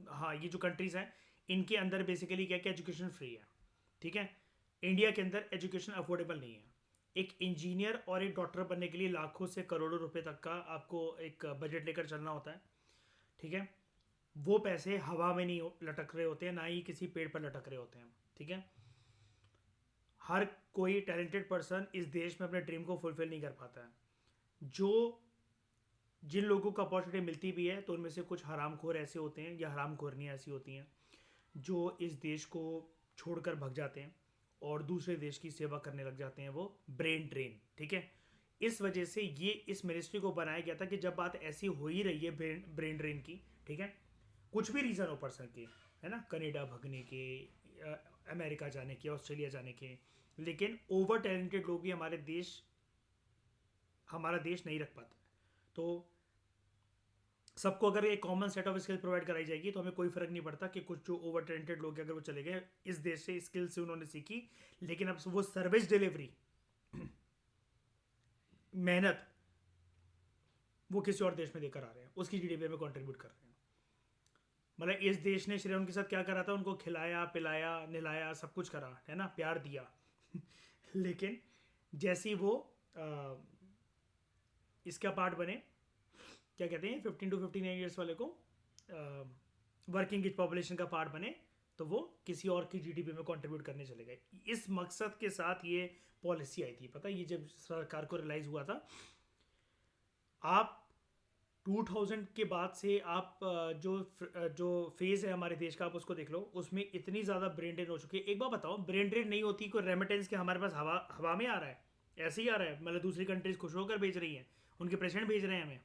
[SPEAKER 1] हाँ ये जो कंट्रीज हैं इनके अंदर बेसिकली क्या क्या एजुकेशन फ्री है, ठीक है। इंडिया के अंदर एजुकेशन अफोर्डेबल नहीं है। एक इंजीनियर और एक डॉक्टर बनने के लिए लाखों से करोड़ों रुपए तक का आपको एक बजट लेकर चलना होता है, ठीक है। वो पैसे हवा में नहीं लटक रहे होते हैं, ना ही किसी पेड़ पर लटक रहे होते हैं, ठीक है। हर कोई टैलेंटेड पर्सन इस देश में अपने ड्रीम को फुलफिल नहीं कर पाता है। जो जिन लोगों को अपॉर्चुनिटी मिलती भी है तो उनमें से कुछ हरामखोर ऐसे होते हैं या हरामखोरनियाँ ऐसी होती हैं जो इस देश को छोड़कर भग जाते हैं और दूसरे देश की सेवा करने लग जाते हैं, वो ब्रेन ड्रेन, ठीक है। इस वजह से ये इस मिनिस्ट्री को बनाया गया था कि जब बात ऐसी हो ही रही है ब्रेन ड्रेन की, ठीक है, कुछ भी रीज़न हो पर्सन के, है ना, कनाडा भगने के, अमेरिका जाने के, ऑस्ट्रेलिया जाने के, लेकिन ओवर टैलेंटेड लोग भी हमारा देश नहीं रख पाता। तो सबको अगर एक common set of skills provide कराई जाएगी तो हमें कोई फर्क नहीं पड़ता कि कुछ जो ओवर टैलेंटेड लोग हैं अगर वो चले गए इस देश से, स्किल्स से उन्होंने सीखी, लेकिन अब वो सर्विस डिलीवरी मेहनत वो किसी और देश में देकर आ रहे हैं, उसकी जीडीपी में कंट्रीब्यूट कर रहे हैं। मतलब इस देश ने श्री उनके साथ क्या करा था, उनको खिलाया पिलाया निलाया सब कुछ करा, है ना, प्यार दिया लेकिन जैसी वो इसका पार्ट बने, क्या कहते हैं 15 to 59 ईयर्स वाले को वर्किंग एज पॉपुलेशन का पार्ट बने, तो वो किसी और की जीडीपी में कंट्रीब्यूट करने चले गए। इस मकसद के साथ ये पॉलिसी आई थी, पता है, ये जब सरकार को रियलाइज हुआ था। आप 2000 के बाद से आप जो फेज़ है हमारे देश का आप उसको देख लो, उसमें इतनी ज़्यादा ब्रेन ड्रेन हो चुकी है। एक बार बताओ, ब्रेन ड्रेन नहीं होती कोई रेमिटेंस के हमारे पास हवा में आ रहा है, ऐसे ही आ रहा है, मतलब दूसरी कंट्रीज खुश होकर भेज रही हैं, उनके प्रेसिडेंट भेज रहे हैं हमें,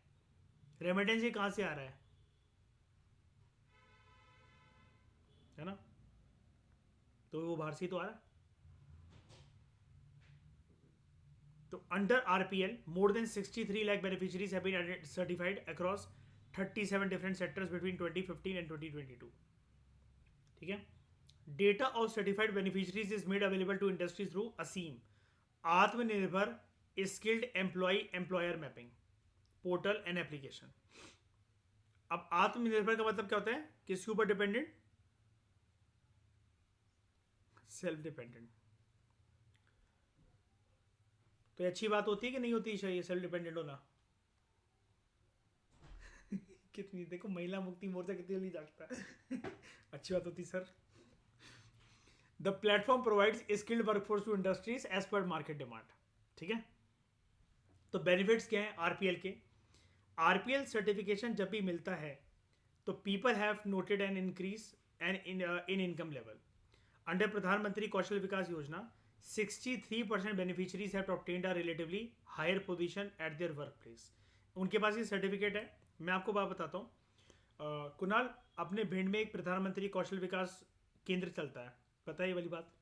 [SPEAKER 1] रेमिटेंस ये कहाँ से आ रहा है ना? तो वो बाहर से ही तो आ रहा है. तो under RPL more than 63 lakh beneficiaries have been certified across 37 different sectors between 2015 and 2022. ठीक है. Data of certified beneficiaries is made available to industry through Aseem, Atmanirbhar skilled employ employer mapping portal and application. अब आत्मनिर्भर का मतलब क्या होता है? किसके ऊपर डिपेंडेंट? Self dependent. तो ये अच्छी बात होती है कि नहीं होती है ये सेल्फ डिपेंडेंट होना? कितनी देखो, महिला मुक्ति मोर्चा कितनी जल्दी जागता है. अच्छी बात होती sir. The platform provides skilled workforce to industries as per market demand. ठीक है. तो बेनिफिट्स क्या है आरपीएल के? आरपीएल सर्टिफिकेशन जब भी मिलता है तो people have noted an increase and in income level. Under Pradhan Mantri Kaushal Vikas Yojana 63% beneficiaries have obtained a relatively higher position at their work place. उनके पास ये सर्टिफिकेट है. मैं आपको बात बताता हूँ. कुणाल, अपने भिंड में एक प्रधानमंत्री कौशल विकास केंद्र चलता है, पता है ये वाली बात?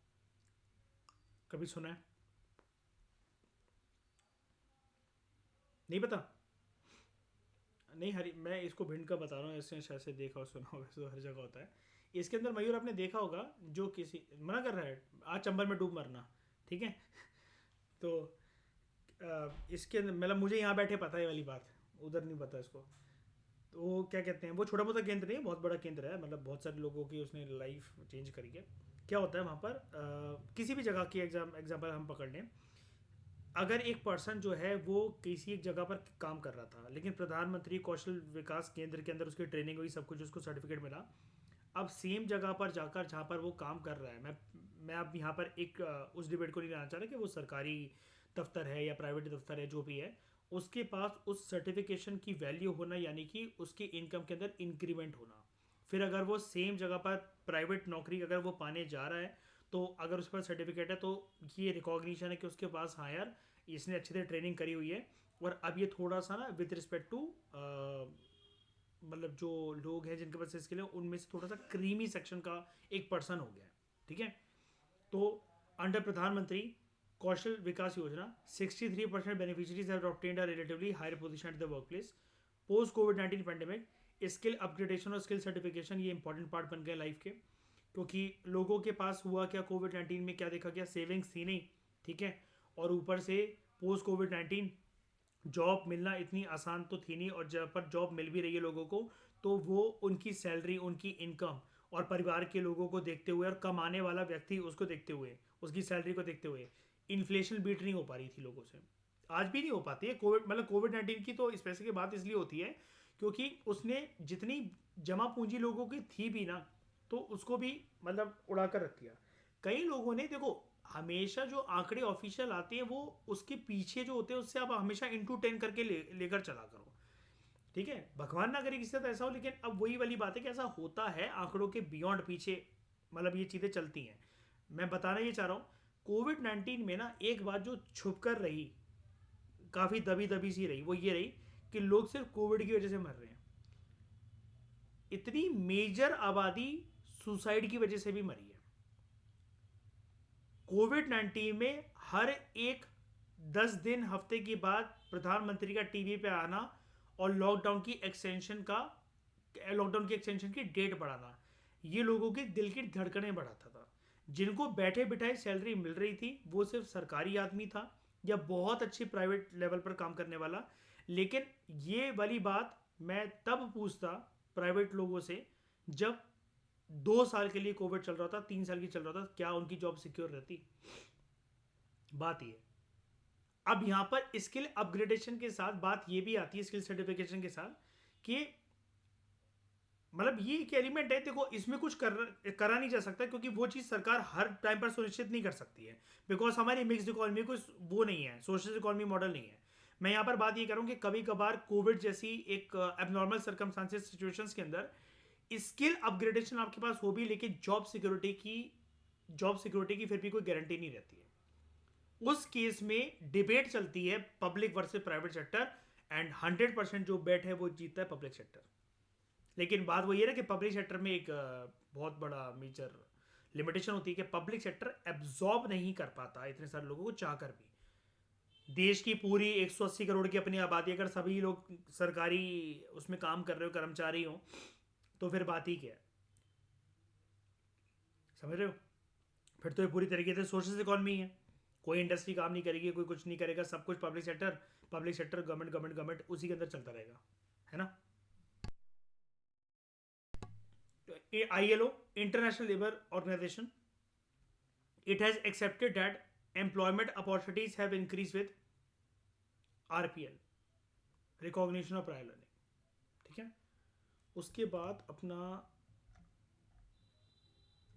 [SPEAKER 1] कभी सुना है? नहीं पता? नहीं हरी, मैं इसको भिंड का बता रहा हूँ, ऐसे शायद से देखा और सुना होगा, तो हर जगह होता है. इसके अंदर मयूर आपने देखा होगा, जो किसी मना कर रहा है आज चंबल में डूब मरना. ठीक है. तो इसके अंदर मतलब मुझे यहाँ बैठे पता है ये वाली बात, उधर नहीं पता इसको. तो वो क्या कहते हैं, वो छोटा मोटा केंद्र नहीं है, बहुत बड़ा केंद्र है, मतलब बहुत सारे लोगों की उसने लाइफ चेंज करी है. क्या होता है वहाँ पर, किसी भी जगह की एग्जाम्पल हम पकड़ लें. अगर एक पर्सन जो है वो किसी एक जगह पर काम कर रहा था, लेकिन प्रधानमंत्री कौशल विकास केंद्र के अंदर उसकी ट्रेनिंग हुई, सब कुछ, उसको सर्टिफिकेट मिला. अब सेम जगह पर जाकर जहाँ पर वो काम कर रहा है, मैं अब यहाँ पर एक उस डिबेट को नहीं लाना चाह रहा कि वो सरकारी दफ्तर है या प्राइवेट दफ्तर है, जो भी है, उसके पास उस सर्टिफिकेशन की वैल्यू होना, यानी कि उसकी इनकम के अंदर इंक्रीमेंट होना. फिर अगर वो सेम जगह पर प्राइवेट नौकरी अगर वो पाने जा रहा है, तो अगर उसके पास सर्टिफिकेट है तो ये रिकॉग्निशन है कि उसके पास, हाँ यार इसने अच्छी तरह ट्रेनिंग करी हुई है. और अब ये थोड़ा सा ना विद रिस्पेक्ट टू मतलब जो लोग हैं जिनके पास स्किल है, उनमें से थोड़ा सा क्रीमी सेक्शन का एक पर्सन हो गया है. ठीक है. तो under Pradhan Mantri Kaushal Vikas Yojana 63% beneficiaries have obtained a relatively higher position at the work place post कोविड-19 पैंडेमिक. स्किल अपग्रेडेशन और स्किल सर्टिफिकेशन ये इंपॉर्टेंट पार्ट बन गए लाइफ के, क्योंकि लोगों के पास हुआ क्या, कोविड-19 में क्या देखा गया, सेविंग्स थी नहीं. ठीक है. और ऊपर से पोस्ट कोविड-19 जॉब मिलना इतनी आसान तो थी नहीं, और जब पर जॉब मिल भी रही है लोगों को, तो वो उनकी सैलरी, उनकी इनकम और परिवार के लोगों को देखते हुए, और कमाने वाला व्यक्ति उसको देखते हुए, उसकी सैलरी को देखते हुए, इन्फ्लेशन बीट नहीं हो पा रही थी लोगों से. आज भी नहीं हो पाती है. कोविड-19 की तो स्पेसिफिक बात इसलिए होती है क्योंकि उसने जितनी जमा पूंजी लोगों की थी भी ना, तो उसको भी मतलब उड़ा कर रख दिया. कई लोगों ने देखो, हमेशा जो आंकड़े ऑफिशियल आते हैं वो उसके पीछे जो होते हैं उससे आप हमेशा इंटू 10 करके लेकर चला करो. ठीक है. भगवान ना करे किसी साथ ऐसा हो, लेकिन अब वही वाली बात है कि ऐसा होता है, आंकड़ों के बियॉन्ड पीछे मतलब ये चीज़ें चलती हैं. मैं बताना ये चाह रहा हूँ, कोविड-19 में ना एक बात जो छुप कर रही, काफ़ी दबी दबी सी रही, वो ये रही कि लोग सिर्फ कोविड की वजह से मर रहे हैं. इतनी मेजर आबादी सुसाइड की वजह से भी मरी है. कोविड-19 में हर एक 10 दिन हफ्ते के बाद प्रधानमंत्री का टीवी पे आना और लॉकडाउन की एक्सटेंशन की डेट बढ़ाना, ये लोगों की दिल की धड़कनें बढ़ाता था. जिनको बैठे बिठाए सैलरी मिल रही थी वो सिर्फ सरकारी आदमी था या बहुत अच्छी प्राइवेट लेवल पर काम करने वाला. लेकिन ये वाली बात मैं तब पूछता प्राइवेट लोगों से जब 2 साल के लिए कोविड चल रहा था, 3 साल की चल रहा था, क्या उनकी जॉब सिक्योर रहती? बात ये. अब यहां पर स्किल अपग्रेडेशन के साथ बात ये भी आती है, स्किल सर्टिफिकेशन के साथ, कि मतलब ये एक एलिमेंट है. देखो, इसमें कुछ करा नहीं जा सकता क्योंकि वो चीज़ सरकार हर टाइम पर सुनिश्चित नहीं कर सकती है, बिकॉज हमारी मिक्स्ड इकोनॉमी कुछ वो नहीं है, सोशल इकोनॉमी मॉडल नहीं है. मैं यहाँ पर बात ये करूँ कि कभी कभार कोविड जैसी एक एबनॉर्मल सर्कमस्टांसेस सिचुएशंस के अंदर स्किल अपग्रेडेशन आपके पास हो भी, लेकिन जॉब सिक्योरिटी की फिर भी कोई गारंटी नहीं रहती है. उस केस में डिबेट चलती है public versus private sector and 100% जो बेट है वो जीतता है पब्लिक सेक्टर। लेकिन बात वही है ना कि पब्लिक सेक्टर में एक बहुत बड़ा मेजर लिमिटेशन होती है कि पब्लिक सेक्टर एब्जॉर्ब नहीं कर पाता इतने सारे लोगों को चाह कर भी। देश की पूरी 180 करोड़ की अपनी आबादी, अगर सभी लोग सरकारी उसमें काम कर रहे हो, कर्मचारी हो, तो फिर बात ही क्या है। समझ रहे हो? फिर तो ये पूरी तरीके से सोशल इकोनॉमी है। कोई इंडस्ट्री काम नहीं करेगी, कोई कुछ नहीं करेगा, सब कुछ public sector, public sector, government, government, government, उसी के अंदर चलता रहेगा, है ना। ILO, international labour organisation, it has accepted that employment opportunities have increase with RPL, recognition of prior learning. ठीक है। उसके बाद अपना,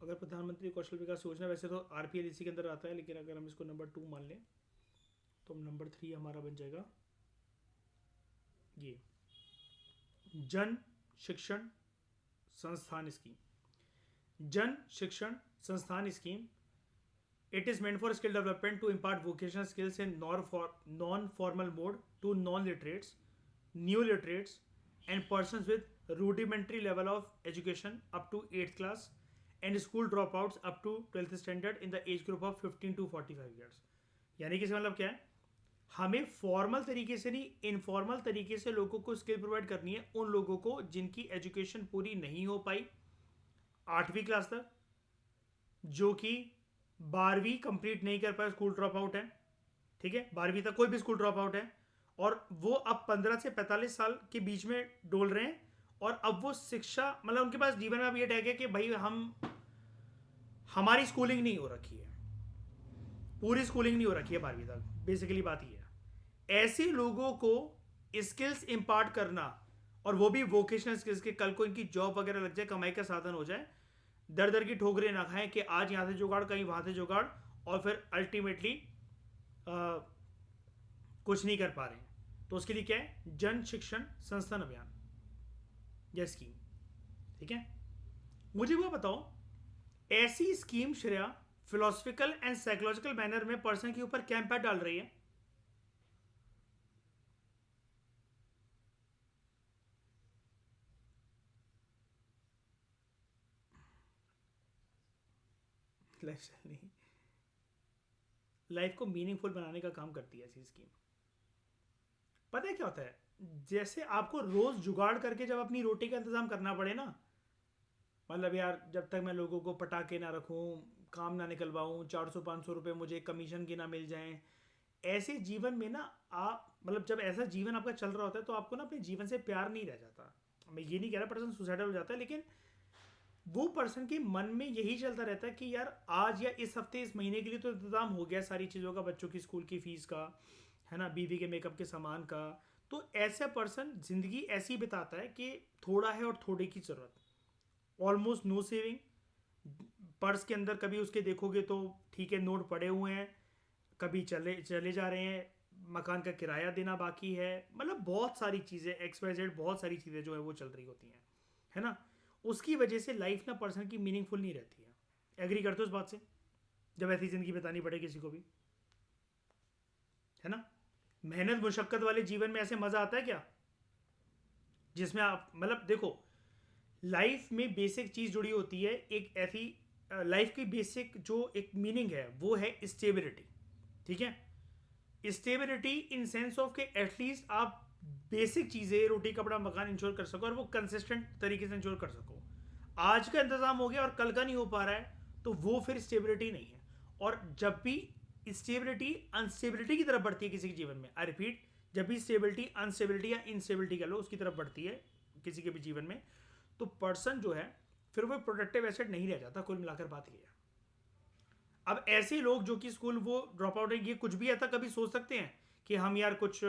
[SPEAKER 1] अगर प्रधानमंत्री कौशल विकास योजना, वैसे तो RPL इसी के अंदर आता है, लेकिन अगर हम इसको नंबर 2 मान लें तो नंबर 3 हमारा बन जाएगा ये जन शिक्षण संस्थान स्कीम। जन शिक्षण संस्थान scheme, it is meant for skill development to impart vocational skills in non-formal mode to non-literates, new literates, and persons with rudimentary level of education up to 8th class and school dropouts up to 12th standard in the age group of 15 to 45 years। यानी कि इसका मतलब क्या है, हमें formal तरीके से नहीं, इनफॉर्मल तरीके से लोगों को स्किल प्रोवाइड करनी है, उन लोगों को जिनकी एजुकेशन पूरी नहीं हो पाई 8वीं क्लास तक, जो कि 12वीं कंप्लीट नहीं कर पाए, स्कूल ड्रॉप आउट है। ठीक है, 12वीं तक कोई भी स्कूल ड्रॉप आउट है, और वो अब 15 से 45 साल के बीच में डोल रहे हैं, और अब वो शिक्षा, मतलब उनके पास जीवन में अब ये टैग है कि भाई हमारी स्कूलिंग नहीं हो रखी है, पूरी स्कूलिंग नहीं हो रखी है 12वीं तक। बेसिकली बात ये है, ऐसे लोगों को स्किल्स इम्पार्ट करना, और वो भी वोकेशनल स्किल्स के, कल को इनकी जॉब वगैरह लग जाए, कमाई का साधन हो जाए, दर दर की ठोकरें ना खाएं कि आज यहां से जुगाड़, कहीं वहां से जुगाड़, और फिर अल्टीमेटली कुछ नहीं कर पा रहे हैं। तो उसके लिए क्या है, जन शिक्षण संस्थान अभियान या स्कीम। ठीक है, मुझे वो बताओ, ऐसी scheme Shreya philosophical and psychological manner में पर्सन के ऊपर क्या इम्पैक्ट डाल रही है? लाइफ नहीं, लाइफ को मीनिंगफुल बनाने का काम करती है ऐसी स्कीम। पता है क्या होता है, जैसे आपको रोज जुगाड़ करके जब अपनी रोटी का इंतजाम करना पड़े ना, मतलब यार जब तक मैं लोगों को पटाके ना रखूं, काम ना निकलवाऊं, 400-500 रुपये मुझे कमीशन की ना मिल जाएं, ऐसे जीवन में ना आप, मतलब जब ऐसा जीवन आपका चल रहा होता है तो आपको ना अपने जीवन से प्यार नहीं रह जाता। मैं ये नहीं कह रहा पर्सन सुसाइडल हो जाता है, लेकिन वो पर्सन के मन में यही चलता रहता है कि यार आज या इस हफ्ते, इस महीने के लिए तो इंतजाम हो गया सारी चीज़ों का, बच्चों की स्कूल की फीस का, है ना, बीवी के मेकअप के सामान का। तो ऐसा पर्सन जिंदगी ऐसी बिताता है कि थोड़ा है और थोड़े की ज़रूरत, ऑलमोस्ट नो सेविंग, पर्स के अंदर कभी उसके देखोगे तो ठीक है नोट पड़े हुए हैं, कभी चले चले जा रहे हैं, मकान का किराया देना बाकी है, मतलब बहुत सारी चीज़ें XYZ, बहुत सारी चीज़ें जो है वो चल रही होती हैं, है ना। उसकी वजह से लाइफ ना पर्सन की मीनिंगफुल नहीं रहती है। एग्री करते हो इस बात से? जब ऐसी ज़िंदगी बतानी पड़े किसी को भी, है ना। मेहनत मुशक्क़त वाले जीवन में ऐसे मज़ा आता है क्या, जिसमें आप, मतलब देखो, लाइफ में बेसिक चीज़ जुड़ी होती है, एक ऐसी लाइफ की बेसिक जो एक मीनिंग है वो है स्टेबिलिटी। ठीक है, स्टेबिलिटी इन सेंस ऑफ कि एटलीस्ट आप बेसिक चीज़ें, रोटी कपड़ा मकान इंश्योर कर सको, और वो कंसिस्टेंट तरीके से इंश्योर कर सको। आज का इंतज़ाम हो गया और कल का नहीं हो पा रहा है, तो वो फिर स्टेबिलिटी नहीं है। और जब भी स्टेबिलिटी अनस्टेबिलिटी की तरफ बढ़ती है किसी के जीवन में, आई रिपीट, जब भी स्टेबिलिटी अनस्टेबिलिटी या इंस्टेबिलिटी कह लो उसकी तरफ बढ़ती है किसी के भी जीवन में, तो पर्सन जो है फिर वो प्रोडक्टिव एसेट नहीं रह जाता। कुल मिलाकर बात ये है। अब ऐसे लोग जो कि स्कूल वो ड्रॉप आउट है, ये कुछ भी ऐसा कभी सोच सकते हैं कि हम यार कुछ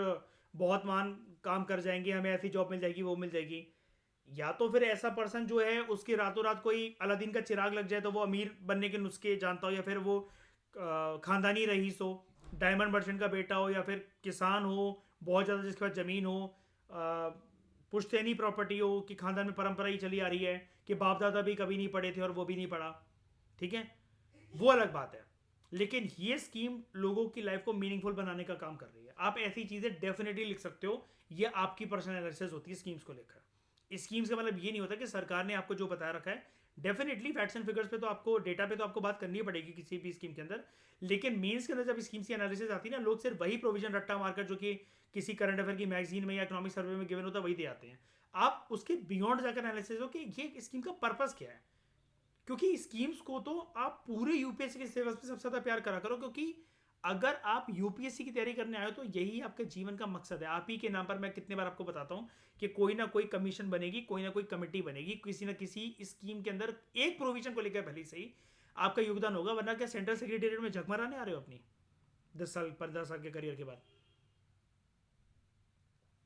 [SPEAKER 1] बहुत मान काम कर जाएंगे, हमें ऐसी जॉब मिल जाएगी, वो मिल जाएगी? या तो फिर ऐसा पर्सन जो है उसके रातों रात कोई अलादीन का चिराग लग जाए तो वो अमीर बनने के नुस्खे जानता हो, या फिर वो खानदानी रईस हो, डायमंड मर्चेंट का बेटा हो, या फिर किसान हो बहुत ज़्यादा जिसके पास ज़मीन हो, पुश्तैनी प्रॉपर्टी हो कि खानदान में परंपरा ही चली आ रही है कि बाप दादा भी कभी नहीं पढ़े थे और वो भी नहीं पढ़ा। ठीक है, वो अलग बात है। लेकिन ये स्कीम लोगों की लाइफ को मीनिंगफुल बनाने का काम कर रही है। आप ऐसी चीज़ें डेफिनेटली लिख सकते हो। ये आपकी पर्सनल एनालिसिस होती है स्कीम्स को लेकर। स्कीम्स का मतलब ये नहीं होता कि सरकार ने आपको जो बता रखा है। डेफिनेटली फैक्ट्स एंड फिगर्स पे तो आपको, डेटा पे तो आपको बात करनी ही पड़ेगी किसी भी स्कीम के अंदर। लेकिन मेंस के अंदर जब स्कीम्स की एनालिसिस आती है ना, लोग सिर्फ वही प्रोविजन रट्टा मारकर जो कि किसी करंट अफेयर की मैगजीन में या इकोनॉमिक सर्वे में गिवन होता है वही दे आते हैं। आप उसके बियॉन्ड जाकर एनालिसिस हो कि ये स्कीम का पर्पस क्या है। क्योंकि स्कीम्स को तो आप पूरे यूपीएससी के सिलेबस पे सबसे ज्यादा प्यार करा करो, क्योंकि अगर आप यूपीएससी की तैयारी करने आए हो तो यही आपके जीवन का मकसद है। आप ही के नाम पर मैं कितने बार आपको बताता हूं कि कोई ना कोई कमीशन बनेगी, कोई ना कोई कमेटी बनेगी, किसी ना किसी स्कीम के अंदर एक प्रोविजन को लेकर पहले से ही आपका योगदान होगा। वरना क्या सेंट्रल सेक्रेटेरिएट में झकमराने आ रहे हो अपनी 10 साल 15 साल के करियर के बाद?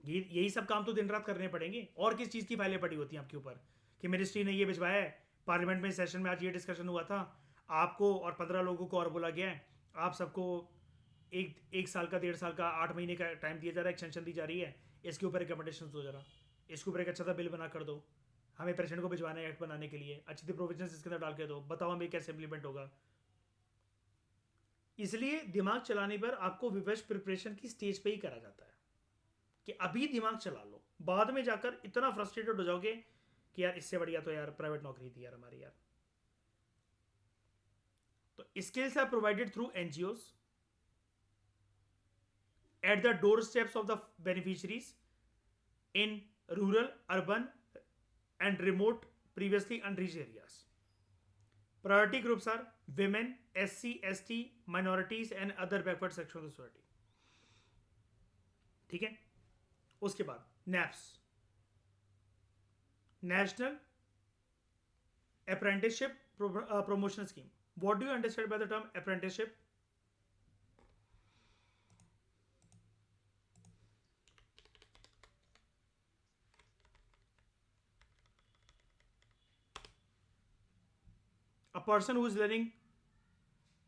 [SPEAKER 1] यही सब काम तो दिन रात करने पड़ेंगे। और किस चीज़ की फाइलें पड़ी होती हैं आपके ऊपर कि मिनिस्ट्री ने ये भिजवाया है, पार्लियामेंट में सेशन में आज ये डिस्कशन हुआ था, आपको और 15 लोगों को और बोला गया है, आप सबको एक साल का, 1.5 साल का, 8 महीने का टाइम दिया जा रहा है, एक्सटेंशन दी जा रही है, इसके ऊपर रिकमेंडेशन दो जरा, इसके ऊपर एक अच्छा सा बिल बना कर दो, हमें प्रेसिडेंट को भिजवाना है एक्ट बनाने के लिए, अच्छी सी प्रोविजन इसके अंदर डाल के दो, बताओ हमें कैसे इंप्लीमेंट होगा। इसलिए दिमाग चलाने पर आपको विवश प्रिपरेशन की स्टेज पे ही करा जाता है कि अभी दिमाग चला लो, बाद में जाकर इतना फ्रस्ट्रेटेड हो जाओगे कि यार इससे बढ़िया तो यार प्राइवेट नौकरी थी यार हमारी यार। तो skills are provided through NGOs at the doorsteps of the beneficiaries in rural, urban, and remote, previously unreached areas. Priority groups are women, SC, ST, minorities, and other backward section of the society. ठीक है। उसके बाद naps, national apprenticeship promotion scheme. What do you understand by the term apprenticeship? A person who is learning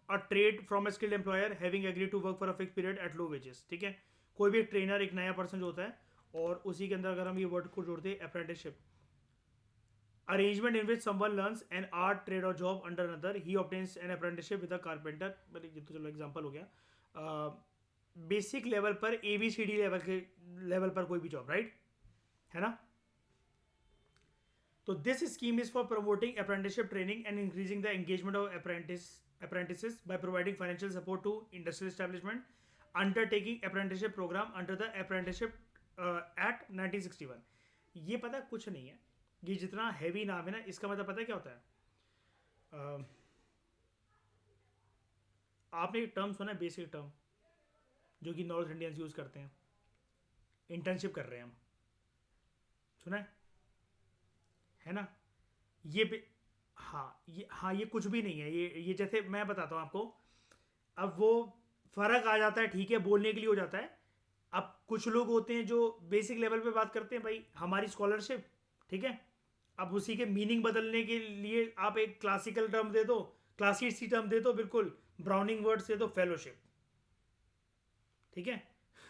[SPEAKER 1] a trade from a skilled employer having agreed to work for a fixed period at low wages। ठीक है। कोई भी trainer, एक नया person जो होता है, और उसी के अंदर अगर हम ये वर्ड को जोड़ते हैं apprenticeship, arrangement in which someone learns an art, trade or job under another, he obtains an apprenticeship with a carpenter। मतलब ये तो चलो एग्जांपल हो गया। बेसिक लेवल पर, ABCD लेवल पर कोई भी जॉब, राइट है ना। तो this scheme is for promoting apprenticeship training and increasing the engagement of apprentices by providing financial support to industrial establishment undertaking apprenticeship program under the apprenticeship act 1961। ये पता कुछ नहीं है, ये जितना हैवी नाम है ना, इसका मतलब पता है क्या होता है? अ, आपने एक टर्म सुना है, बेसिक टर्म, जो कि नॉर्थ इंडियंस यूज करते हैं, इंटर्नशिप कर रहे हैं हम, सुना है ना? ये हाँ ये कुछ भी नहीं है। ये जैसे मैं बताता हूँ आपको, अब वो फर्क आ जाता है, ठीक है, बोलने के लिए हो जाता है। अब कुछ लोग होते हैं जो बेसिक लेवल पे बात करते हैं, भाई हमारी स्कॉलरशिप, ठीक है, अब उसी के मीनिंग बदलने के लिए आप एक क्लासिकल टर्म दे दो, क्लासिक सी टर्म दे दो, बिल्कुल ब्राउनिंग वर्ड्स दे दो, फेलोशिप, ठीक है।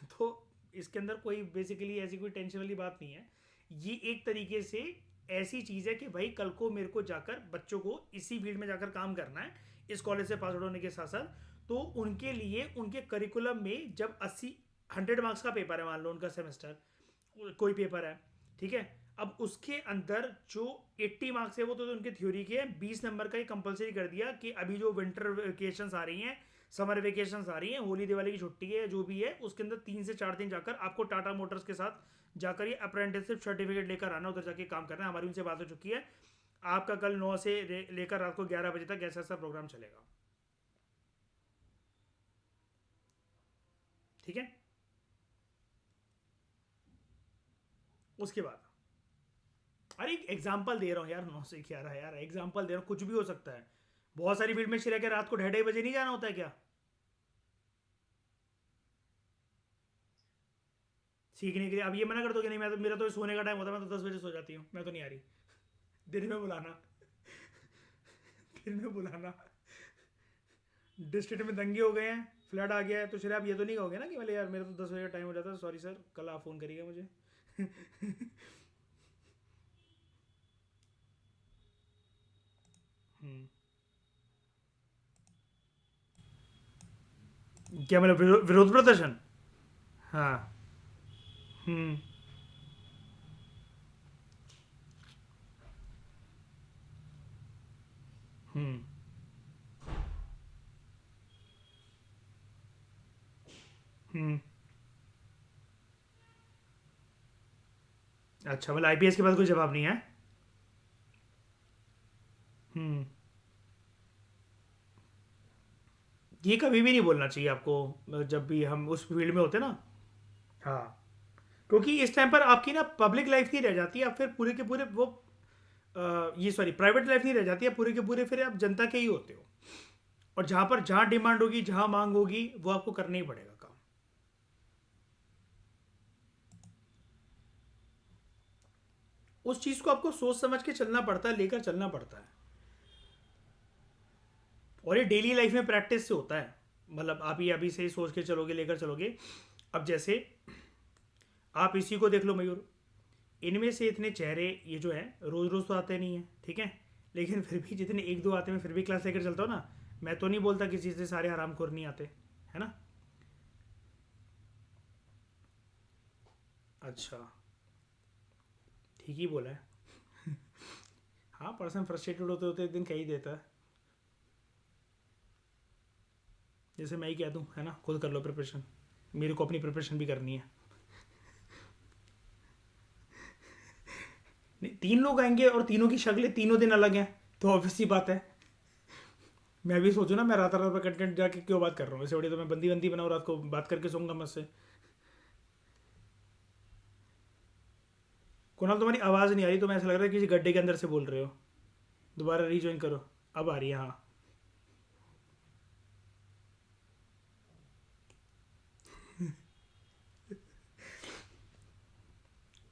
[SPEAKER 1] तो इसके अंदर कोई बेसिकली ऐसी कोई टेंशन वाली बात नहीं है। ये एक तरीके से ऐसी चीज़ है कि भाई कल को मेरे को जाकर बच्चों को इसी फील्ड में जाकर काम करना है, इस कॉलेज से पास आउट होने के साथ साथ, तो उनके लिए उनके करिकुलम में जब 100 मार्क्स का पेपर है, मान लो उनका सेमेस्टर कोई पेपर है, ठीक है, अब उसके अंदर जो 80 मार्क्स है वो तो उनके थ्योरी के हैं, 20 नंबर का ही कंपलसरी कर दिया कि अभी जो विंटर वेकेशंस आ रही हैं, समर वेकेशंस आ रही हैं, होली दिवाली की छुट्टी है, जो भी है, उसके अंदर 3 से 4 दिन जाकर आपको टाटा मोटर्स के साथ जाकर ये अप्रेंटिसशिप सर्टिफिकेट लेकर आना, उधर जाके काम करना है। हमारी उनसे बात हो चुकी है, आपका कल 9 से लेकर रात को 11 बजे तक ऐसा ऐसा प्रोग्राम चलेगा, ठीक है। उसके बाद, अरे एक एग्जाम्पल दे रहा हूँ यार, 9 से 11, यार एग्जाम्पल दे रहा हूँ, कुछ भी हो सकता है। बहुत सारी फील्ड में रह के रात को 2:30 बजे नहीं जाना होता है क्या सीखने के लिए? अब ये मना कर दो कि नहीं, मैं तो, मेरा तो सोने का टाइम होता है, मैं तो 10 बजे सो जाती हूँ, मैं तो नहीं आ रही। दिन में बुलाना, दिन में बुलाना। डिस्ट्रिक्ट में दंगे हो गए हैं, फ्लड आ गया है, तो फिर आप ये तो नहीं कहोगे ना कि बोले यार मेरा तो 10 बजे का टाइम हो जाता है, सॉरी सर, कल आप फ़ोन करिएगा मुझे। क्या मतलब विरोध प्रदर्शन? हाँ। हम्म। हम्म। हम्म। अच्छा, मतलब आईपीएस के पास कोई जवाब नहीं है? हम्म। ये कभी भी नहीं बोलना चाहिए आपको जब भी हम उस फील्ड में होते हैं ना। हाँ, क्योंकि इस टाइम पर आपकी ना पब्लिक लाइफ नहीं रह जाती, आप फिर पूरे के पूरे वो ये सॉरी प्राइवेट लाइफ नहीं रह जाती, आप पूरे के पूरे फिर आप जनता के ही होते हो। और जहां पर जहां डिमांड होगी, जहां मांग होगी, वो आपको करना ही पड़ेगा काम। उस चीज को आपको सोच समझ के चलना पड़ता है, लेकर चलना पड़ता है। और ये डेली लाइफ में प्रैक्टिस से होता है। मतलब आप ये अभी से ही सोच के चलोगे, लेकर चलोगे। अब जैसे आप इसी को देख लो मयूर, इनमें से इतने चेहरे ये जो है रोज रोज तो आते नहीं है, ठीक है। लेकिन फिर भी जितने एक दो आते हैं, मैं फिर भी क्लास लेकर चलता हूँ ना। मैं तो नहीं बोलता किसी से सारे हरामखोर नहीं आते, है ना। अच्छा, ठीक ही बोला है। हाँ, पर्सन फ्रस्ट्रेटेड होते होते एक दिन कह ही देता है। जैसे मैं ही कह दूँ, है ना, खुद कर लो प्रिपरेशन। मेरे को अपनी प्रिपरेशन भी करनी है। नहीं, तीन लोग आएंगे और तीनों की शक्लें तीनों दिन अलग हैं, तो ऑब्वियस सी बात है। मैं भी सोचूं ना, मैं रात रात पर कंटेंट जाके क्यों बात कर रहा हूँ, ऐसे बड़ी तो मैं बंदी बंदी बनाऊँ, रात को बात करके सोऊंगा मुझसे। कुणाल, तुम्हारी आवाज़ नहीं आ रही, तो मैं ऐसा लग रहा है किसी गड्ढे के अंदर से बोल रहे हो। दोबारा रीज्वाइन करो। अब आ रही है, हाँ।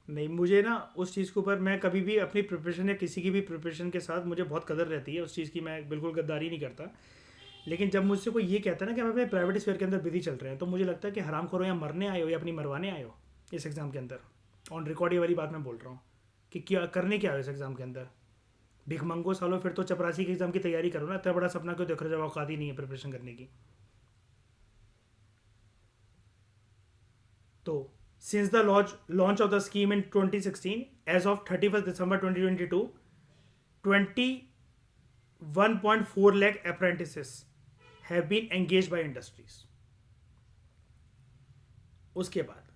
[SPEAKER 1] नहीं, मुझे ना उस चीज़ के ऊपर, मैं कभी भी अपनी प्रिपरेशन या किसी की भी प्रिपरेशन के साथ मुझे बहुत कदर रहती है उस चीज़ की, मैं बिल्कुल गद्दारी नहीं करता। लेकिन जब मुझसे कोई ये कहता है ना कि हम अपने प्राइवेट स्फीयर के अंदर बिजी चल रहे हैं, तो मुझे लगता है कि हराम खोरो, या मरने आए हो या अपनी मरवाने आए हो इस एग्ज़ाम के अंदर। ऑन रिकॉर्ड ये वाली बात मैं बोल रहा हूँ कि क्या करने क्या हो इस एग्ज़ाम के अंदर। भिखमंगो सालो, फिर तो चपरासी के एग्ज़ाम की तैयारी करो ना, इतना बड़ा सपना क्यों देख रहे हो जब औकात ही नहीं है प्रिपरेशन करने की। तो since the launch of the scheme in 2016, as of 31st December 2022, 21.4 lakh apprentices have been engaged by industries. उसके बाद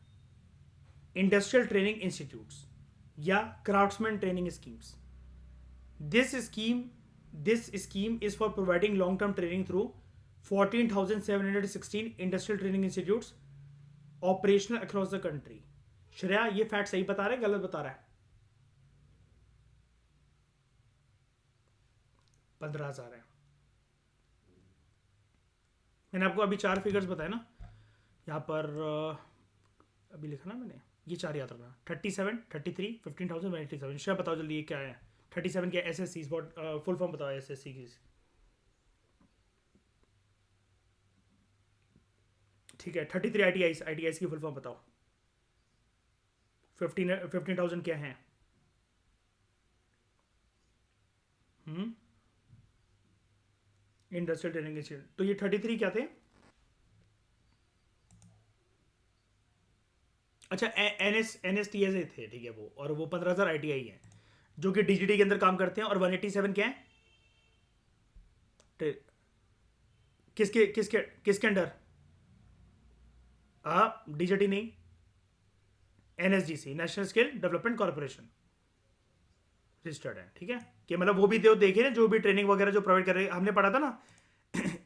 [SPEAKER 1] इंडस्ट्रियल ट्रेनिंग इंस्टीट्यूट्स या craftsman training schemes. This scheme this scheme is for providing long term training through 14,716 industrial training institutes operational across the country. Shreya, ये fact सही बता रहा है गलत बता रहा है? 15,000 है। मैंने आपको अभी चार फिगर्स बताए ना यहाँ पर। अभी लिखा ना मैंने, ये चार याद रखना: 37, 33, 15,000, 187। श्रेया बताओ जल्दी, ये क्या है? 37 क्या? S S C full form बताओ एस एस सी की। ठीक है, 33 आई टी आई की फुल फॉर्म बताओ। 15,000 क्या है? Industrial training institute. तो ये 33 क्या थे? अच्छा, एन एस टी एस थे, ठीक है वो। और वो 15,000 आई टी आई है जो कि डीजीटी के अंदर काम करते हैं। और 187 क्या है? किसके किसके किसके अंडर? डीजीटी नहीं, NSDC, national skill development corporation registered है, ठीक है। कि मतलब वो भी तो देखे ना, जो भी ट्रेनिंग वगैरह जो प्रोवाइड कर रहे हैं, हमने पढ़ा था ना।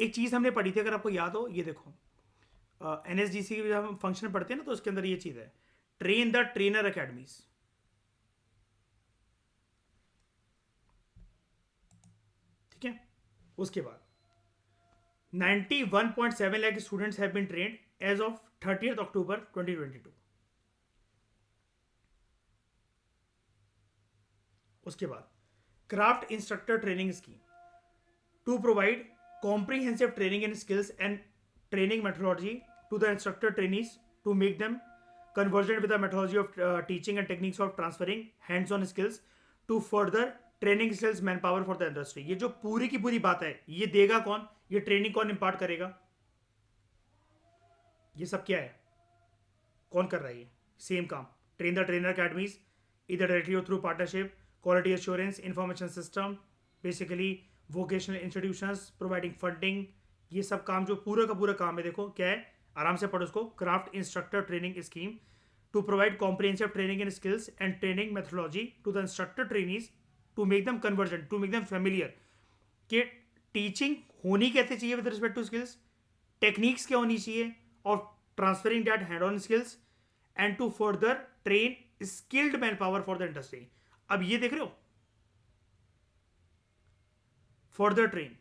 [SPEAKER 1] एक चीज़ हमने पढ़ी थी, अगर आपको याद हो, ये देखो। एनएसडीसी की जब हम फंक्शन पढ़ते हैं ना, तो उसके अंदर ये चीज़ है: ट्रेन द ट्रेनर अकेडमीज। ठीक है। उसके बाद 91.7 lakh students have been trained as of 30 October 2022। उसके बाद craft instructor training scheme to provide comprehensive training in skills and training methodology to the instructor trainees to make them conversant with the methodology of teaching and techniques of transferring hands-on skills to further training skills manpower for the industry। ये जो पूरी की पूरी बात है, ये देगा कौन? ये ट्रेनिंग कौन इम्पार्ट करेगा? ये सब क्या है, कौन कर रहा है ये सेम काम? ट्रेन द ट्रेनर अकेडमीज, इधर डायरेक्टली और through partnership, quality assurance, information system, basically vocational institutions providing funding. ये सब काम जो पूरा का पूरा काम है, देखो क्या है, आराम से पढ़ो उसको। Craft instructor training scheme to provide comprehensive training in skills and training methodology to the instructor trainees to make them conversion, to make them familiar कि टीचिंग होनी कैसे चाहिए with respect to skills, techniques क्या होनी चाहिए, और transferring that hand on skills and to further train skilled manpower for the industry. अब ये देख रहे हो, फर्दर ट्रेन,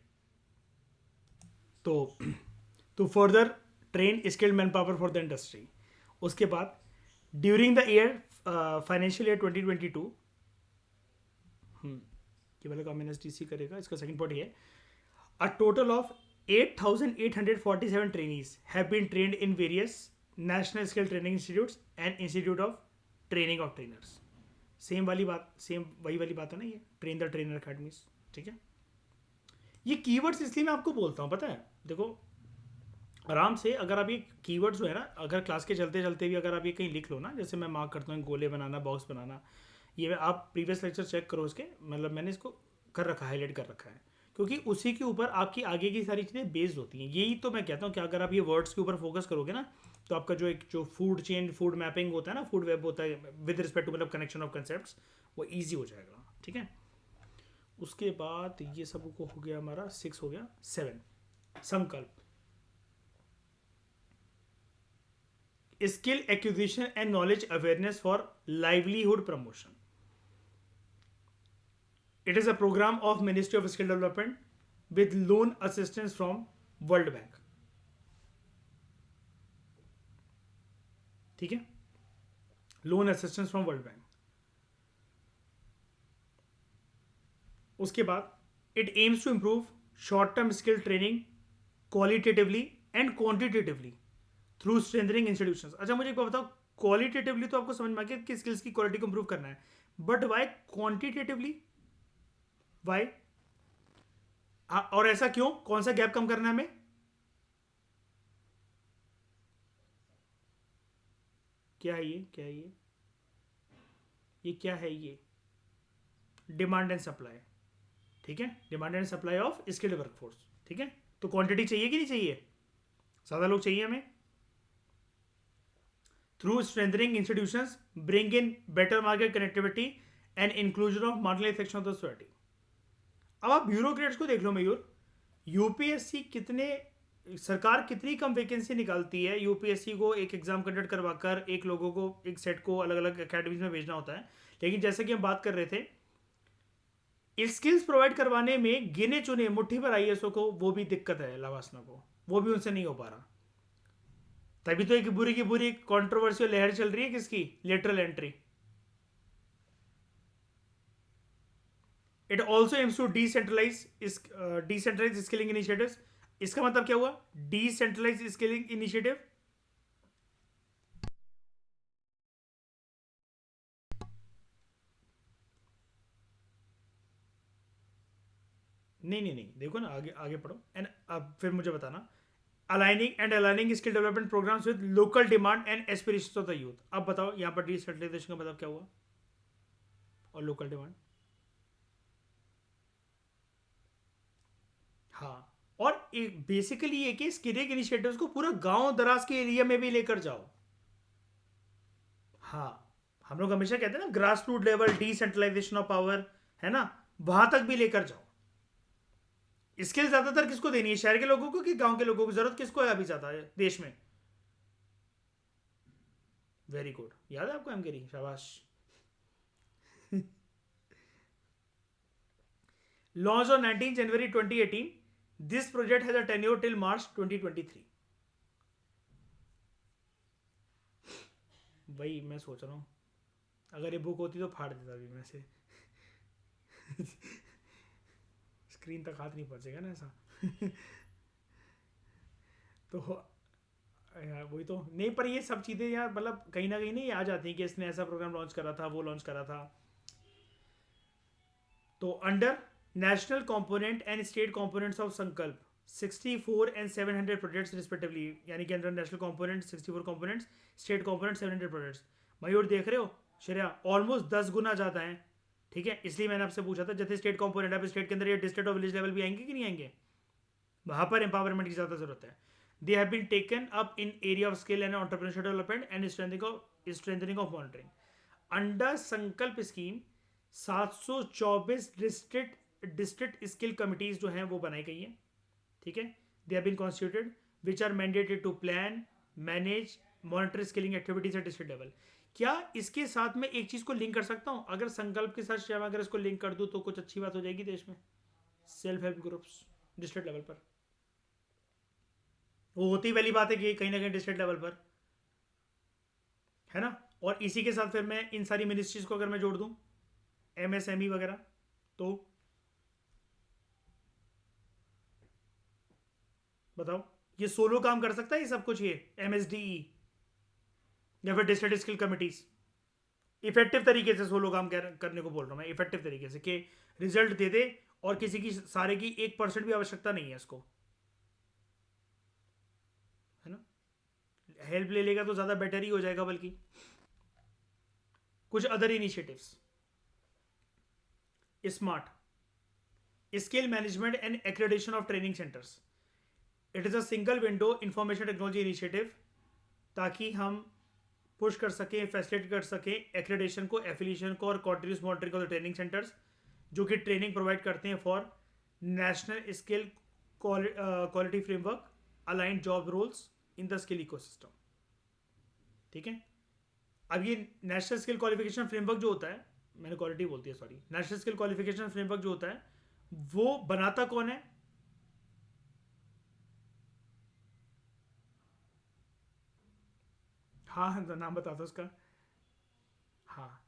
[SPEAKER 1] तो further train skilled manpower for the industry. उसके बाद during the year financial year 2022, ये वाला काम एनएसडीसी करेगा, इसका सेकंड पॉइंट ये है, a total of 8,847 trainees have been trained in various national skill training institutes and institute of training of trainers। Same वाली बात, सेम वही वाली बात है ना, ये ट्रेन द ट्रेनर अकेडमीज। ठीक है, ये कीवर्ड्स इसलिए मैं आपको बोलता हूँ, पता है, देखो आराम से अगर आप ये कीवर्ड जो है ना, अगर क्लास के चलते चलते भी अगर आप ये कहीं लिख लो ना, जैसे मैं मार्क करता हूँ गोले बनाना, बॉक्स बनाना, ये आप प्रीवियस लेक्चर चेक करो उसके, मतलब मैंने इसको कर रखा है, हाईलाइट कर रखा है, क्योंकि उसी के ऊपर आपकी आगे की सारी चीज़ें बेस्ड होती हैं। यही तो मैं कहता हूँ कि अगर आप ये वर्ड्स के ऊपर फोकस करोगे ना, तो आपका जो फूड चेन, फूड मैपिंग होता है ना, फूड वेब होता है विद रिस्पेक्ट टू मतलब कनेक्शन ऑफ कंसेप्ट, वो ईजी हो जाएगा। ठीक है, उसके बाद ये सब को हो गया हमारा 6, हो गया 7, संकल्प, skill acquisition and knowledge awareness for livelihood promotion. It is a program of Ministry of Skill Development with loan assistance from World Bank। ठीक है, loan assistance from world bank. उसके बाद it aims to improve short term skill training qualitatively and quantitatively through strengthening institutions. अच्छा मुझे एक बात बताओ, qualitatively तो आपको समझ में आ गया कि स्किल्स की क्वालिटी को इंप्रूव करना है, बट वाई क्वांटिटेटिवली, वाई, और ऐसा क्यों, कौन सा गैप कम करना है हमें? क्या है ये, क्या है ये क्या है ये? Demand and supply. ठीक है, demand and supply of skilled workforce. ठीक है, तो क्वांटिटी चाहिए कि नहीं चाहिए? ज्यादा लोग चाहिए हमें। Through strengthening institutions bring in better market connectivity and inclusion of marginalised section of the society. अब आप ब्यूरोक्रेट्स को देख लो मयूर, यूपीएससी कितने, सरकार कितनी कम वैकेंसी निकालती है, यूपीएससी को एक एग्जाम कंडक्ट करवाकर एक लोगों को, एक सेट को अलग अलग अकेडमीज में भेजना होता है, लेकिन जैसे कि हम बात कर रहे थे, स्किल्स प्रोवाइड करवाने में गिने चुने मुट्ठी भर आईएसओ को वो भी दिक्कत है, लवासना को, वो भी उनसे नहीं हो पा रहा। तभी तो एक बुरी की बुरी कंट्रोवर्शियल लहर चल रही है, किसकी? Lateral entry. It also aims to decentralise skilling initiatives. इसका मतलब क्या हुआ, डिसेंट्रलाइज स्किलिंग इनिशिएटिव? नहीं नहीं नहीं, देखो ना, आगे आगे पढ़ो एंड अब फिर मुझे बताना। Aligning skill development programmes with local demand and aspirations of the youth. अब बताओ यहाँ पर डिसेंट्रलाइजेशन का मतलब क्या हुआ और लोकल डिमांड? हाँ, और बेसिकली ये कि स्किलिंग इनिशिएटिव्स को पूरा गांव दराज के एरिया में भी लेकर जाओ। हाँ, हम लोग हमेशा कहते हैं ना, grass root level decentralisation of power, है ना, वहां तक भी लेकर जाओ। स्किल ज्यादातर किसको देनी है, शहर के लोगों को कि गांव के लोगों को? जरूरत किसको है अभी ज्यादा है देश में? वेरी गुड, याद है आपको एम गिरी, शाबाश। Launch on 19 January 2018, this project has a tenure till March 2023। भाई मैं सोच रहा हूँ, अगर ये बुक होती तो फाड़ देता अभी मैं से। स्क्रीन तक हाथ नहीं पहुंचेगा ना ऐसा। तो यार वही तो नहीं, पर ये सब चीज़ें यार मतलब कहीं ना कहीं नहीं आ जाती हैं कि इसने ऐसा प्रोग्राम लॉन्च करा था, वो लॉन्च करा था। तो under national component and state components of Sankalp, 64 and 700 projects respectively, यानी कि under national component 64 components, state component 700 projects. Mayur देख रहे हो श्रेया, ऑलमोस्ट 10 गुना ज़्यादा है। ठीक है, इसलिए मैंने आपसे पूछा था जैसे स्टेट कंपोनेंट, अब स्टेट के अंदर ये डिस्ट्रिक्ट और विलेज लेवल भी आएंगे कि नहीं आएंगे, वहाँ पर एम्पावरमेंट की ज़्यादा जरूरत है। They have been taken up in area of skill and entrepreneurship development and strengthening of monitoring under Sankalp scheme. 724 district skill committees जो हैं वो बनाई गई हैं। ठीक है, they have been constituted which are mandated to plan, manage, monitor skilling activities at district level. क्या इसके साथ में एक चीज को लिंक कर सकता हूं? अगर संकल्प के साथ श्याम अगर इसको लिंक कर दूं तो कुछ अच्छी बात हो जाएगी देश में। Self help groups district level पर, वो होती वाली बात है कि कहीं ना कहीं डिस्ट्रिक्ट लेवल पर है ना। और इसी के साथ फिर मैं इन सारी मिनिस्ट्रीज को अगर मैं जोड़ दूं, एमएसएमई वगैरह, तो बताओ ये सोलो काम कर सकता है ये सब कुछ, ये एमएसडीई या फिर डिस्ट्रिक्ट स्किल कमिटीज? इफेक्टिव तरीके से सोलो काम करने को बोल रहा हूँ मैं, इफेक्टिव तरीके से कि रिजल्ट दे दे और किसी की सारे की 1% भी आवश्यकता नहीं है इसको, है ना। हेल्प ले लेगा तो ज़्यादा बेटर ही हो जाएगा। बल्कि कुछ other initiatives, smart skill management and accreditation of training centres. It is a single window information technology initiative, ताकि हम पुश कर सकें, फैसिलिटेट कर सकें एक्रेडिटेशन को, एफिलिएशन को और continuous monitoring of the training centres जो कि ट्रेनिंग प्रोवाइड करते हैं for national skill quality framework, aligned job roles in the skill ecosystem. ठीक है, अब ये नेशनल स्किल क्वालिफिकेशन फ्रेमवर्क जो होता है, मैंने क्वालिटी बोलती है sorry, national skill qualification framework जो होता है वो बनाता कौन है? हाँ हाँ, नाम बता दो उसका। हाँ,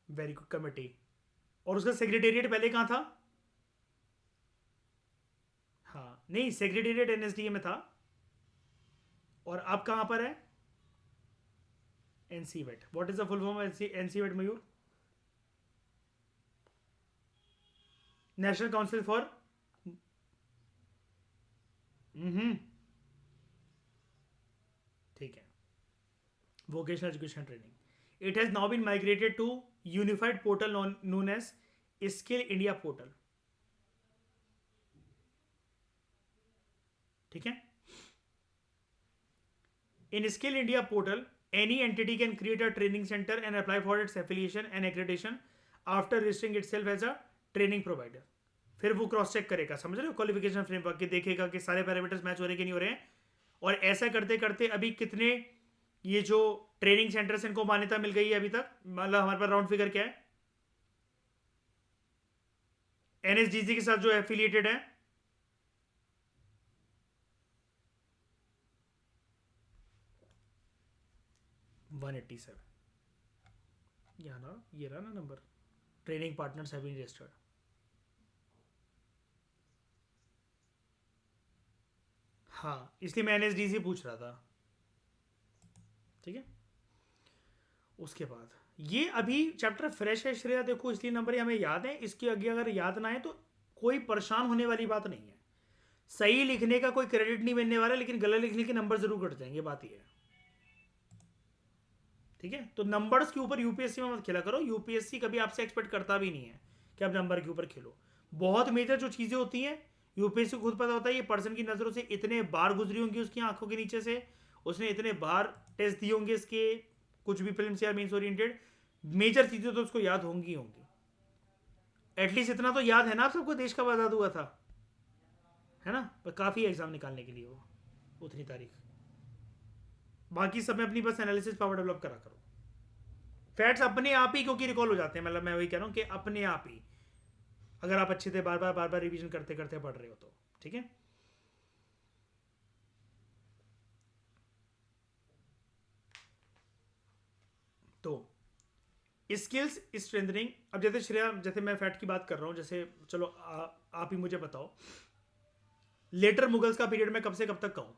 [SPEAKER 1] वेरी गुड, कमेटी। और उसका सेक्रेटेरिएट पहले कहाँ था? हाँ नहीं, सेक्रेटेरिएट एनएसडीए में था, और अब कहाँ पर है? NCVET. What is the full form of NCVET Mayur? National council for, ठीक है, vocational education training. It has now been migrated to unified portal known as skill India portal. ठीक है, in skill India portal any entity can create a training center and apply for its affiliation and accreditation after registering itself as a training provider। फिर वो cross check करेगा, समझ रहे हो, qualification framework के, देखेगा कि सारे पैरामीटर्स मैच हो रहे हैं कि नहीं हो रहे हैं। और ऐसा करते करते अभी कितने ये जो ट्रेनिंग सेंटर्स इनको मान्यता मिल गई है अभी तक, मतलब हमारे पास राउंड फिगर क्या है? एनएसडीसी के साथ जो एफिलिएटेड है 187, यहाँ ना ये रहा ना number, training partners have been registered. हाँ, इसलिए मैं एनएसडीसी पूछ रहा था। ठीक है, उसके बाद ये अभी चैप्टर फ्रेश है श्रेया, देखो इसलिए नंबर हमें याद है, इसके आगे अगर याद ना है तो कोई परेशान होने वाली बात नहीं है। सही लिखने का कोई क्रेडिट नहीं मिलने वाला, लेकिन गलत लिखने के नंबर जरूर कट जाएंगे, बात ये है। ठीक है, तो नंबर्स के ऊपर यूपीएससी में मत खेला करो, यूपीएससी कभी आपसे एक्सपेक्ट करता भी नहीं है कि आप नंबर के ऊपर खेलो। बहुत मेजर जो चीज़ें होती हैं यूपीएससी को खुद पता होता है, ये पर्सन की नज़रों से इतने बार गुजरी होंगी उसकी आंखों के नीचे से, उसने इतने बार टेस्ट दिए होंगे इसके, कुछ भी फिल्म या मीन्स ओरिएंटेड मेजर चीज़ें तो उसको याद होंगी होंगी। एटलीस्ट इतना तो याद है ना आप सबको, देश कब आज़ाद हुआ था, है ना। पर काफ़ी एग्जाम निकालने के लिए वो उतनी तारीख, बाकी सब में अपनी बस एनालिसिस पावर डेवलप करा करो। फैक्ट्स अपने आप ही क्योंकि रिकॉल हो जाते हैं, मतलब मैं वही कह रहा हूँ कि अपने आप ही, अगर आप अच्छे से बार बार रिवीजन करते करते पढ़ रहे हो तो। ठीक है, तो स्किल्स स्ट्रेंथनिंग। अब जैसे श्रेया, जैसे मैं फैक्ट की बात कर रहा हूँ, जैसे चलो आप ही मुझे बताओ, लेटर मुगल्स का पीरियड में कब से कब तक कहूँ?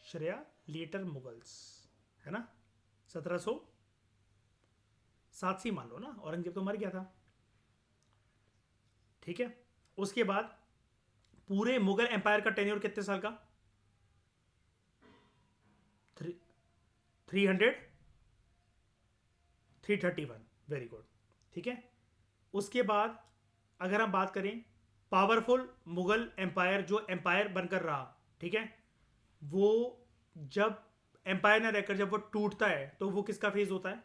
[SPEAKER 1] श्रेया, लेटर मुगल्स है ना, 1707 से मान लो ना, औरंगजेब तो मर गया था। ठीक है। उसके बाद पूरे मुगल एम्पायर का टेन्योर कितने साल का? 300 331, वेरी गुड। ठीक है। उसके बाद अगर हम बात करें पावरफुल मुगल एम्पायर जो एम्पायर बनकर रहा, ठीक है, वो जब एम्पायर ना रहकर जब वो टूटता है तो वो किसका फेज होता है?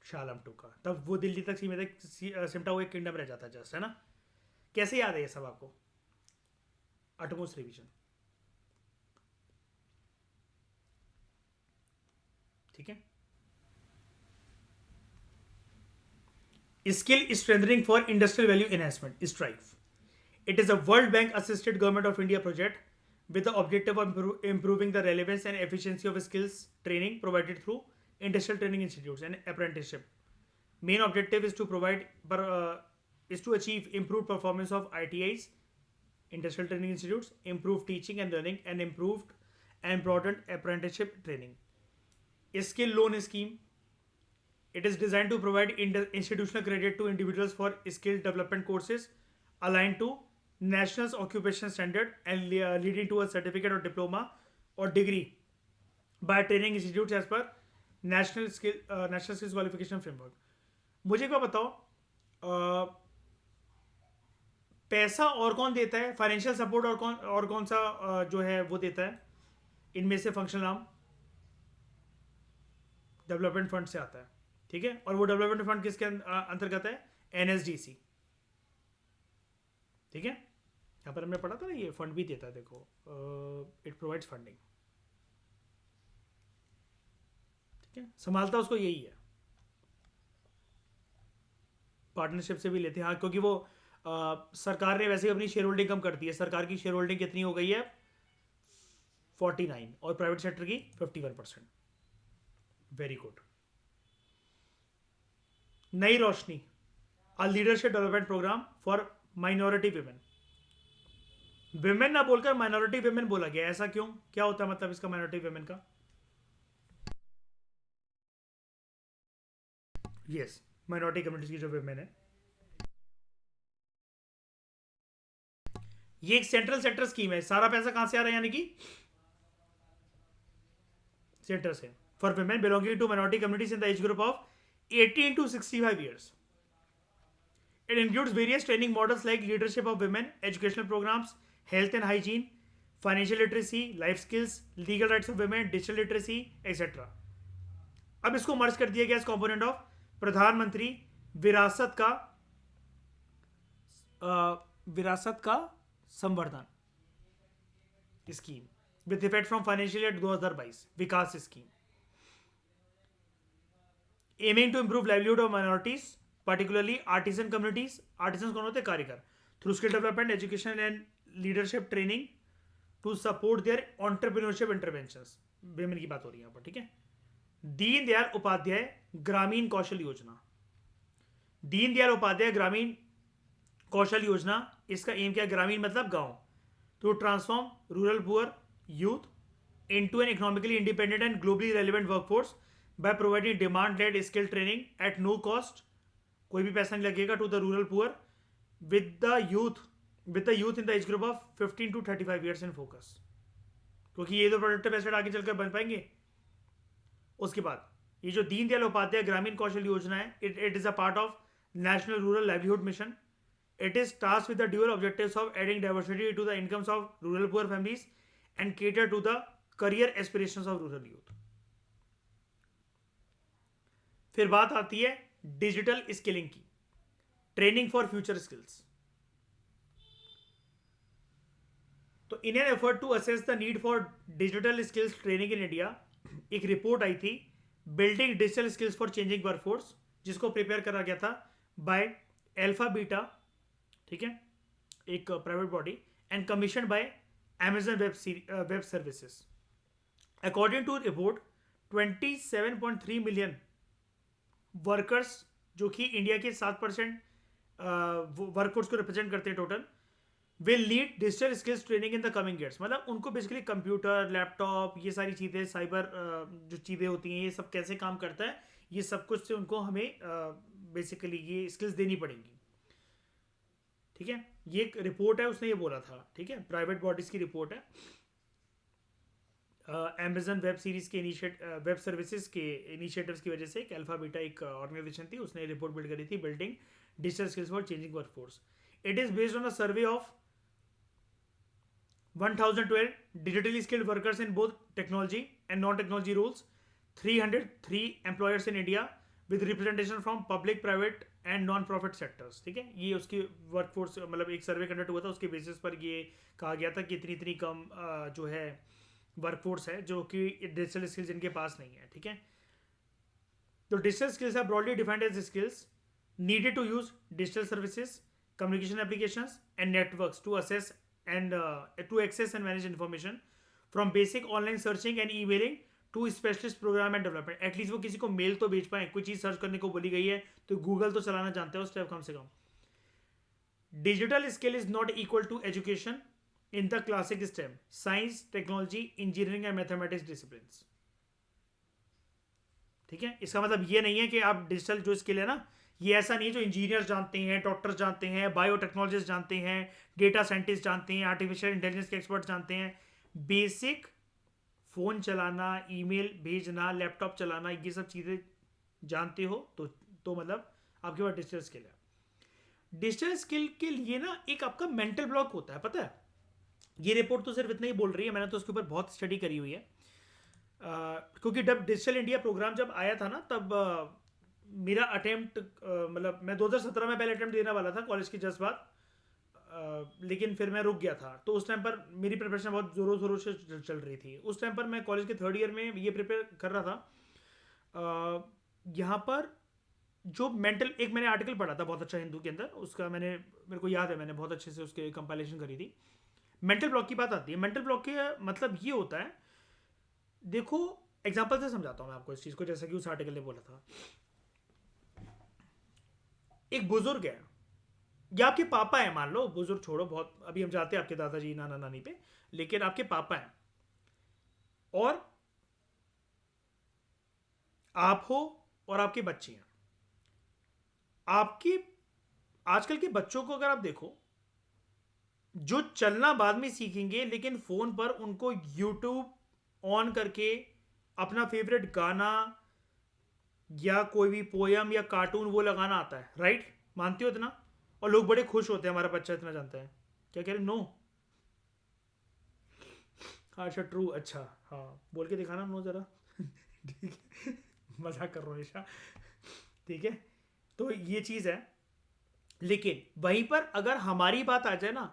[SPEAKER 1] शालम टू का। तब वो दिल्ली तक सिमटा हुआ एक किंगडम रह जाता है जस्ट, है ना। कैसे याद है ये सब आपको? Utmost revision. ठीक है। Skill strengthening for industrial value enhancement, strive. It is a World Bank assisted Government of India project with the objective of improving the relevance and efficiency of skills training provided through industrial training institutes and apprenticeship. Main objective is to achieve improved performance of ITIs, industrial training institutes, improved teaching and learning, and improved and broadened apprenticeship training. Skill loan scheme. It is designed to provide institutional credit to individuals for skill development courses aligned to national occupation standard and leading to a certificate or diploma or degree by training institutes as per national skills qualification framework. मुझे एक बात बताओ, पैसा और कौन देता है? Financial support और कौन सा जो है वो देता है इनमें से? फंक्शनल आर्म डेवलपमेंट फंड से आता है, ठीक है। और वो डेवलपमेंट फंड किसके अंतर्गत है? एनएसडीसी, ठीक है। यहाँ पर हमने पढ़ा था ना, ये फंड भी देता है, देखो, इट प्रोवाइड्स फंडिंग, ठीक है। संभालता उसको यही है, पार्टनरशिप से भी लेते हैं, हाँ, क्योंकि वो सरकार ने वैसे ही अपनी शेयर होल्डिंग कम कर दी है। सरकार की शेयर होल्डिंग कितनी हो गई है? 49, और प्राइवेट सेक्टर की 51%। Very good. Nai Roshni, a leadership development programme for minority women. Women ना बोलकर माइनॉरिटी विमेन बोला गया, ऐसा क्यों? क्या होता है मतलब इसका माइनॉरिटी विमेन का? यस, माइनॉरिटी कम्युनिटीज की जो विमेन है, ये एक सेंट्रल सेक्टर स्कीम है। सारा पैसा कहां से आ रहा है? यानी कि सेंटर से। For women belonging to minority communities in the age group of 18 to 65 years. It includes various training models like leadership of women, educational programs, health and hygiene, financial literacy, life skills, legal rights of women, digital literacy, etc. अब इसको मर्ज कर दिया गया इस component of प्रधानमंत्री विरासत का Virasat Ka Samvardhan scheme with effect from financial year 2022, Vikas scheme, aiming to improve livelihood of minorities, particularly artisan communities. Artisans कौन होते हैं? कारीगर. Through skill development, education and leadership training to support their entrepreneurship interventions. women की बात हो रही है यहाँ पर, ठीक है। दीनदयाल उपाध्याय ग्रामीण कौशल योजना। दीनदयाल उपाध्याय ग्रामीण कौशल योजना, इसका एम क्या है? ग्रामीण मतलब गांव। To transform rural poor youth into an economically independent and globally relevant workforce by providing demand-led skill training at no cost, कोई भी पैसा नहीं लगेगा, to the rural poor with the youth in the age group of 15 to 35 years in focus, क्योंकि ये तो productive asset आगे चलकर बन पाएंगे। उसके बाद ये जो दीनदयाल उपाध्याय ग्रामीण कौशल योजना है, it is a part of national rural livelihood mission. It is tasked with the dual objectives of adding diversity to the incomes of rural poor families and cater to the career aspirations of rural youth. फिर बात आती है digital skilling की, training for future skills. तो in an effort to assess the need for digital skills training in India, एक report आई थी, building digital skills for changing workforce, जिसको प्रिपेयर करा गया था बाय अल्फा बीटा, ठीक है, एक private body, and commission by Amazon web services. According to report 27.3 million workers, जो कि इंडिया के 7% वर्कफोर्स को रिप्रेजेंट करते हैं total, will need digital skills training in the coming years. मतलब उनको बेसिकली कंप्यूटर, लैपटॉप, ये सारी चीज़ें, साइबर जो चीज़ें होती हैं, ये सब कैसे काम करता है, ये सब कुछ से उनको हमें बेसिकली ये स्किल्स देनी पड़ेंगी. ठीक है, ये एक रिपोर्ट है, उसने ये बोला था, ठीक है, प्राइवेट बॉडीज की रिपोर्ट है। अमेजन वेब सीरीज के वेब सर्विसेज के इनिशिएटिव्स की वजह से एक अल्फा बीटा एक ऑर्गेनाइजेशन थी, उसने रिपोर्ट बिल्ड करी थी, building digital skills for changing workforce. It is based on a survey of 1012 digitally skilled workers in both technology and non-technology roles, 303 employers in India with representation from public, private and non-profit sectors। ठीक है, ये उसकी workforce मतलब एक survey conduct हुआ था, उसके basis पर ये कहा गया था कि इतनी इतनी कम जो है वर्कफोर्स है जो कि डिजिटल स्किल्स इनके पास नहीं है। ठीक है, तो digital skills are broadly defined as skills needed to use digital services, communication applications, and networks to assess and to access and manage information, from basic online searching and emailing to specialist program and development। At least वो किसी को mail तो भेज पाए, कोई चीज़ search करने को बोली गई है तो गूगल तो चलाना जानते हो उस टाइप कम से कम। Digital skill is not equal to education in the classic STEM science, technology, engineering and mathematics discipline. ठीक है, इसका मतलब ये नहीं है कि आप डिजिटल जो स्किल है ना, ये ऐसा नहीं है जो इंजीनियर्स जानते हैं, डॉक्टर्स जानते हैं, बायोटेक्नोलॉजिस्ट जानते हैं, डेटा साइंटिस्ट जानते हैं, आर्टिफिशियल इंटेलिजेंस के एक्सपर्ट जानते हैं। बेसिक फ़ोन चलाना, ईमेल भेजना, लैपटॉप चलाना, ये सब चीज़ें जानते हो तो मतलब आपके पास डिजिटल स्किल है। डिजिटल स्किल के लिए ना एक आपका मेंटल ब्लॉक होता है, पता है। ये रिपोर्ट तो सिर्फ इतना ही बोल रही है, मैंने तो उसके ऊपर बहुत स्टडी करी हुई है। क्योंकि जब डिजिटल इंडिया प्रोग्राम जब आया था ना, तब मेरा अटेम्प्ट मतलब मैं 2017 में पहले अटेम्प्ट देने वाला था कॉलेज के जस्ट बाद, लेकिन फिर मैं रुक गया था। तो उस टाइम पर मेरी प्रिपरेशन बहुत ज़ोरों शोरों से चल रही थी। उस टाइम पर मैं कॉलेज के थर्ड ईयर में ये प्रिपेयर कर रहा था। यहाँ पर जो मेंटल, एक मैंने आर्टिकल पढ़ा था बहुत अच्छा हिंदू के अंदर, उसका मेरे को याद है, मैंने बहुत अच्छे से उसके कंपाइलेशन करी थी। मेंटल ब्लॉक की बात आती है। मेंटल ब्लॉक के मतलब ये होता है, देखो एग्जाम्पल से समझाता हूँ मैं आपको इस चीज़ को, जैसा कि उस आर्टिकल ने बोला था। एक बुजुर्ग है या आपके पापा है, मान लो बुजुर्ग छोड़ो, बहुत अभी हम जाते हैं आपके दादाजी नाना नानी पे, लेकिन आपके पापा हैं और आप हो और आपके बच्चे हैं। आपके आजकल के बच्चों को अगर आप देखो, जो चलना बाद में सीखेंगे, लेकिन फोन पर उनको यूट्यूब ऑन करके अपना फेवरेट गाना या कोई भी पोयम या कार्टून वो लगाना आता है, राइट? मानते हो इतना? और लोग बड़े खुश होते हैं हमारा बच्चा इतना जानता है। क्या कह रहे? नो? हाँ अच्छा, ट्रू, अच्छा हाँ, बोल के दिखाना नो जरा। ठीक है, मजाक कर रहा हूँ ईशा। ठीक है, तो ये चीज़ है। लेकिन वहीं पर अगर हमारी बात आ जाए ना,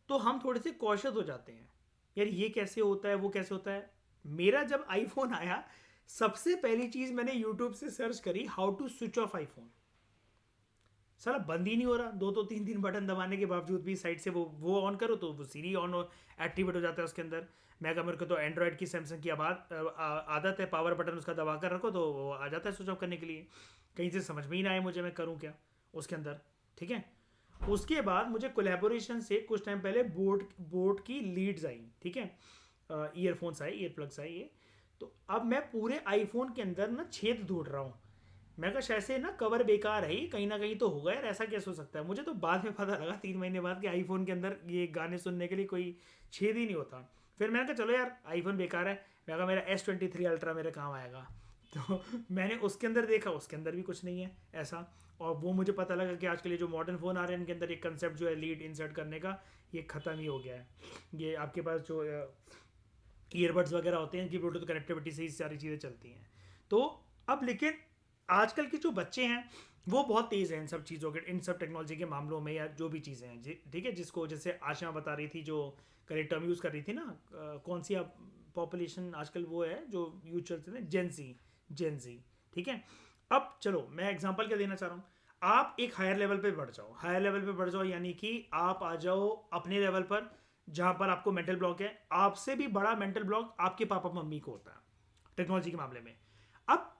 [SPEAKER 1] तो हम थोड़े से कॉशियस हो जाते हैं, यार ये कैसे होता है, वो कैसे होता है। मेरा जब आईफोन आया, सबसे पहली चीज़ मैंने यूट्यूब से सर्च करी, how to switch off iPhone. साला बंद ही नहीं हो रहा, दो तो तीन तीन बटन दबाने के बावजूद भी साइड से वो ऑन करो तो वो सीरी ऑन एक्टिवेट हो जाता है उसके अंदर। मैं कहा मेरे को तो एंड्रॉयड की, सैमसंग की आदत है, पावर बटन उसका दबा कर रखो तो वो आ जाता है स्विच ऑफ करने के लिए। कहीं से समझ में ही ना आए मुझे, मैं करूँ क्या उसके अंदर। ठीक है, उसके बाद मुझे कोलैबोरेशन से कुछ टाइम पहले बोट की लीड्स आई, ठीक है, ईयरफोन्स आए, ईयर प्लग्स आए ये। तो अब मैं पूरे आईफोन के अंदर ना छेद ढूंढ रहा हूँ। मैं कहा शायद से ना कवर बेकार है, कहीं ना कहीं तो होगा यार, ऐसा कैसे हो सकता है। मुझे तो बाद में पता लगा 3 महीने बाद कि आईफोन के अंदर ये गाने सुनने के लिए कोई छेद ही नहीं होता। फिर मैंने कहा चलो यार आईफोन बेकार है, मैं कहा मेरा S23 अल्ट्रा मेरे काम आएगा। तो मैंने उसके अंदर देखा, उसके अंदर भी कुछ नहीं है ऐसा। और वो मुझे पता लगा कि आजकल ये जो मॉडर्न फ़ोन आ रहे हैं इनके अंदर एक कंसेप्ट जो है लीड इंसर्ट करने का, ये ख़त्म ही हो गया है। ये आपके पास जो ईयरबड्स वगैरह होते हैं कि ब्लूटूथ कनेक्टिविटी से ही सारी चीज़ें चलती हैं। तो अब लेकिन आजकल के जो बच्चे हैं वो बहुत तेज़ हैं इन सब चीज़ों के, इन सब टेक्नोलॉजी के मामलों में, या जो भी चीज़ें हैं ठीक है, जिसको जैसे आशा बता रही थी, जो करेक्ट टर्म यूज़ कर रही थी ना, कौन सी आप पॉपुलेशन आजकल वो है जो यूज चलते हैं, जेंजी। ठीक है, अब चलो मैं एग्जांपल क्या देना चाह रहा हूँ। आप एक हायर लेवल पे बढ़ जाओ, हायर लेवल पे बढ़ जाओ यानी कि आप आ जाओ अपने लेवल पर जहाँ पर आपको मेंटल ब्लॉक है। आपसे भी बड़ा मेंटल ब्लॉक आपके पापा मम्मी को होता है टेक्नोलॉजी के मामले में। अब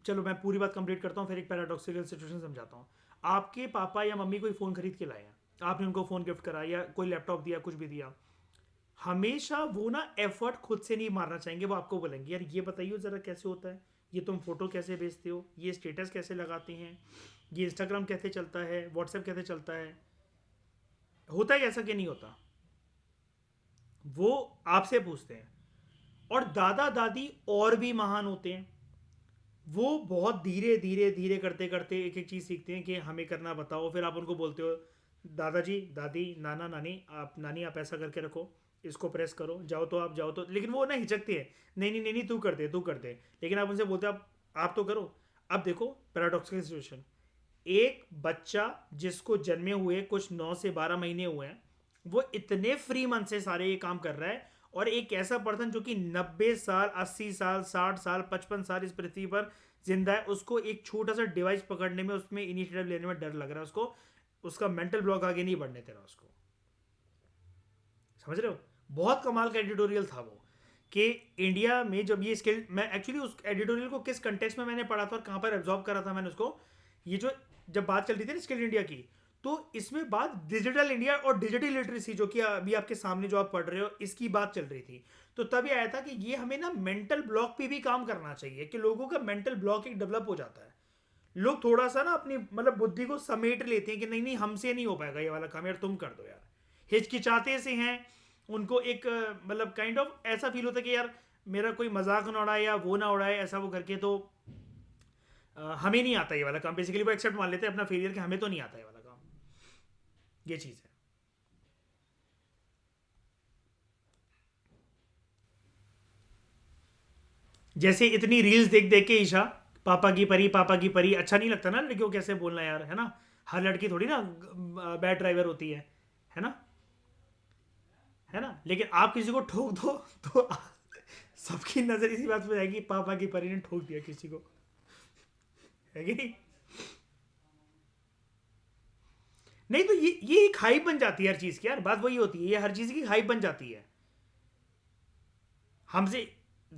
[SPEAKER 1] चलो मैं पूरी बात कंप्लीट करता हूँ, फिर एक पैराडॉक्सिकल सिचुएशन समझाता हूँ। आपके पापा या मम्मी कोई फ़ोन खरीद के लाए हैं, आपने उनको फ़ोन गिफ्ट करा या कोई लैपटॉप दिया, कुछ भी दिया, हमेशा वो ना एफर्ट खुद से नहीं मारना चाहेंगे। वो आपको बोलेंगे यार ये बताइए ज़रा कैसे होता है, ये तुम फोटो कैसे भेजते हो, ये स्टेटस कैसे लगाते हैं, ये इंस्टाग्राम कैसे चलता है, व्हाट्सएप कैसे चलता है। होता है ऐसा कि नहीं होता? वो आपसे पूछते हैं। और दादा दादी और भी महान होते हैं। वो बहुत धीरे धीरे धीरे करते करते एक एक चीज़ सीखते हैं कि हमें करना बताओ, फिर आप उनको बोलते हो दादाजी दादी नाना नानी, आप नानी आप ऐसा करके रखो, इसको प्रेस करो, जाओ तो आप जाओ तो, लेकिन वो ना हिचकती है, नहीं नहीं नहीं नहीं तू कर दे तू कर दे, लेकिन आप उनसे बोलते हो आप तो करो। अब देखो पैराडॉक्सिकल सिचुएशन, एक बच्चा जिसको जन्मे हुए कुछ 9 से 12 महीने हुए हैं, वो इतने फ्री मन से सारे ये काम कर रहा है, और एक ऐसा पर्सन जो कि 90 साल 80 साल 60 साल 55 साल इस पृथ्वी पर जिंदा है, उसको एक छोटा सा डिवाइस पकड़ने में, उसमें इनिशिएटिव लेने में डर लग रहा है उसको, उसका मेंटल ब्लॉक आगे नहीं बढ़ने दे रहा उसको। समझ रहे हो? बहुत कमाल का एडिटोरियल था वो, कि इंडिया में जब ये स्किल, मैं एक्चुअली उस एडिटोरियल को किस कंटेक्स्ट में मैंने पढ़ा था और कहाँ पर एब्जॉर्ब करा था मैंने उसको, ये जो जब बात चल रही थी ना स्किल इंडिया की, तो इसमें बात डिजिटल इंडिया और डिजिटल लिटरेसी जो कि अभी आपके सामने जो आप पढ़ रहे हो इसकी बात चल रही थी। तो तभी आया था कि ये हमें ना मेंटल ब्लॉक पे भी काम करना चाहिए, कि लोगों का मेंटल ब्लॉक एक डेवलप हो जाता है, लोग थोड़ा सा ना अपनी मतलब बुद्धि को समेट लेते हैं कि नहीं नहीं हमसे नहीं हो पाएगा ये वाला काम, यार तुम कर दो यार, हिचकिचाते से हैं। उनको एक मतलब काइंड ऑफ ऐसा फील होता है कि यार मेरा कोई मजाक ना उड़ाए या वो ना उड़ाए ऐसा वो करके, तो हमें नहीं आता ये वाला काम, बेसिकली वो एक्सेप्ट मान लेते हैं अपना फेलियर कि हमें तो नहीं आता ये वाला काम। ये चीज़ है। जैसे इतनी रील्स देख देख के ईशा, पापा की परी अच्छा नहीं लगता ना लड़कियों को कैसे बोलना यार, है ना? हर लड़की थोड़ी ना बैड ड्राइवर होती है ना? है ना? लेकिन आप किसी को ठोक दो तो सबकी नजर इसी बात पे जाएगी, पापा की परी ने ठोक दिया किसी को, है कि नहीं? नहीं तो ये एक हाइप बन जाती है हर चीज की, यार बात वही होती है, ये हर चीज की हाइप बन जाती है। हमसे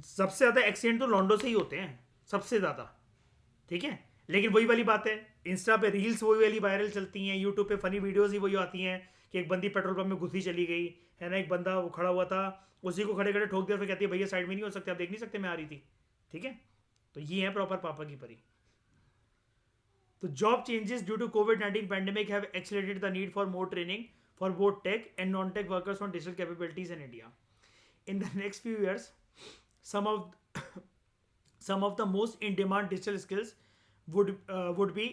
[SPEAKER 1] सबसे ज्यादा एक्सीडेंट तो लॉन्डो से ही होते हैं, सबसे ज्यादा। ठीक है, लेकिन वही वाली बात है, इंस्टा पे रील्स वही वाली वायरल चलती हैं, यूट्यूब पे फनी वीडियोस ही वही आती हैं, कि एक बंदी पेट्रोल पंप में घुसी चली गई, है ना, एक बंदा वो खड़ा हुआ था, उसी को खड़े खड़े ठोक दिया, फिर कहती है भैया साइड में नहीं हो सकते, आप देख नहीं सकते मैं आ रही थी। ठीक है, तो ये है प्रॉपर पापा की परी। तो जॉब चेंजेस ड्यू टू कोविड-19 pandemic have accelerated the need for more training for both tech and non-tech workers on digital capabilities in India. In the next few years, some of some of the most in-demand digital skills would be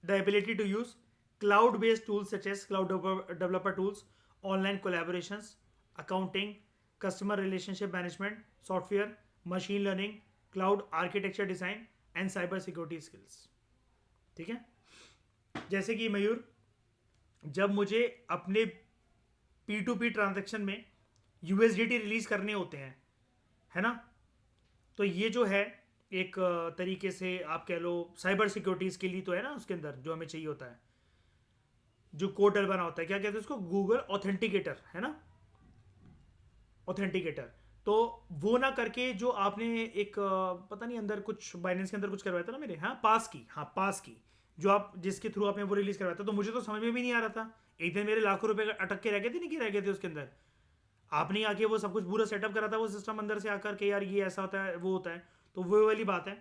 [SPEAKER 1] the ability to use cloud-based tools such as developer tools, online collaborations, accounting, customer relationship management, software, machine learning, cloud architecture design, and cyber security skills. ठीक है, जैसे कि मयूर, जब मुझे अपने P2P transaction में USDT release करने होते हैं, है ना, तो ये जो है एक तरीके से आप कह लो साइबर सिक्योरिटीज के लिए तो है ना, उसके अंदर जो हमें चाहिए होता है, जो कोड डलवाना होता है, क्या कहते हैं उसको, गूगल ऑथेंटिकेटर, है ना, ऑथेंटिकेटर। तो वो ना करके जो आपने एक पता नहीं अंदर कुछ बाइनेंस के अंदर कुछ करवाया था ना मेरे, हाँ पास की, जो आप जिसके थ्रू आपने वो रिलीज करवाया था, तो मुझे तो समझ में भी नहीं आ रहा था, एक दिन मेरे लाखों रुपए अटक के रह गए थे, नहीं कि रह गए थे उसके अंदर, आपने आके वो सब कुछ पूरा सेटअप करा था वो सिस्टम अंदर से आकर के, यार ये ऐसा होता है वो होता है। तो वो वाली बात है,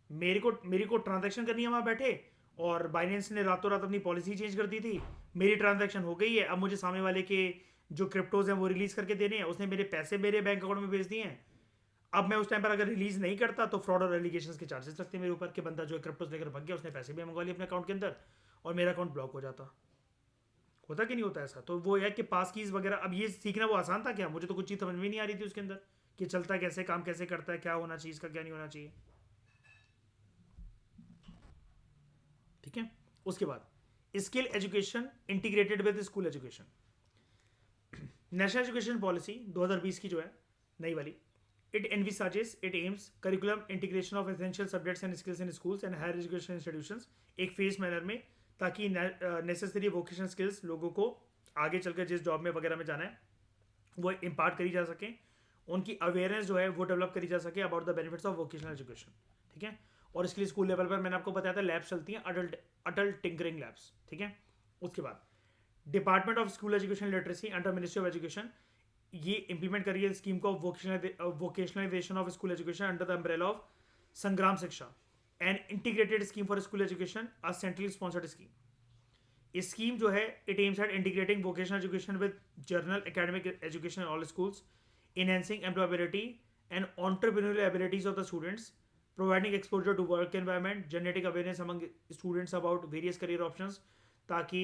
[SPEAKER 1] मेरी को ट्रांजैक्शन करनी है वहाँ बैठे, और बाइनेंस ने रातों रात अपनी पॉलिसी चेंज कर दी थी, मेरी ट्रांजैक्शन हो गई है, अब मुझे सामने वाले के जो क्रिप्टोज हैं वो रिलीज करके देने हैं, उसने मेरे पैसे मेरे बैंक अकाउंट में भेज दिए हैं। अब मैं उस टाइम पर अगर रिलीज नहीं करता तो फ्रॉड और एलिगेशन के चार्जेस लगते मेरे ऊपर, कि बंदा जो है क्रिप्टोज लेकर भाग गया, उसने पैसे भी मंगवा लिए अपने अकाउंट के अंदर, और मेरा अकाउंट ब्लॉक हो जाता। होता कि नहीं होता ऐसा? तो वो है कि पास कीज वगैरह, अब ये सीखना वो आसान था क्या? मुझे तो कुछ चीज़ समझ में नहीं आ रही थी उसके अंदर, कि चलता कैसे, काम कैसे करता है, क्या होना चाहिए इसका, क्या नहीं होना चाहिए। ठीक है, उसके बाद skill education integrated with school education, national education policy 2020 की जो है नई वाली, it aims curriculum integration of essential subjects and skills in schools and higher education institutions, एक फेस मैनर में, ताकि नेसेसरी वोकेशनल स्किल्स लोगों को आगे चलकर जिस जॉब में वगैरह में जाना है वो इम्पार्ट करी जा सके, उनकी अवेयरनेस जो है वो डेवलप करी जा सके about the benefits of vocational education. ठीक है, और इसके लिए स्कूल लेवल पर मैंने आपको बताया था लैब्स चलती हैं, अडल्ट टिंकरिंग लैब्स। ठीक है, उसके बाद department of school education literacy under ministry of education, ये इंप्लीमेंट करिए स्कीम को vocationalisation of school education under the umbrella of संग्राम शिक्षा, and integrated scheme for school education, a centrally sponsored scheme. Scheme जो है it aims at integrating vocational education with journal academic education in all schools, enhancing employability and entrepreneurial abilities of the students, providing exposure to work environment, generating awareness among students about various career options, ताकि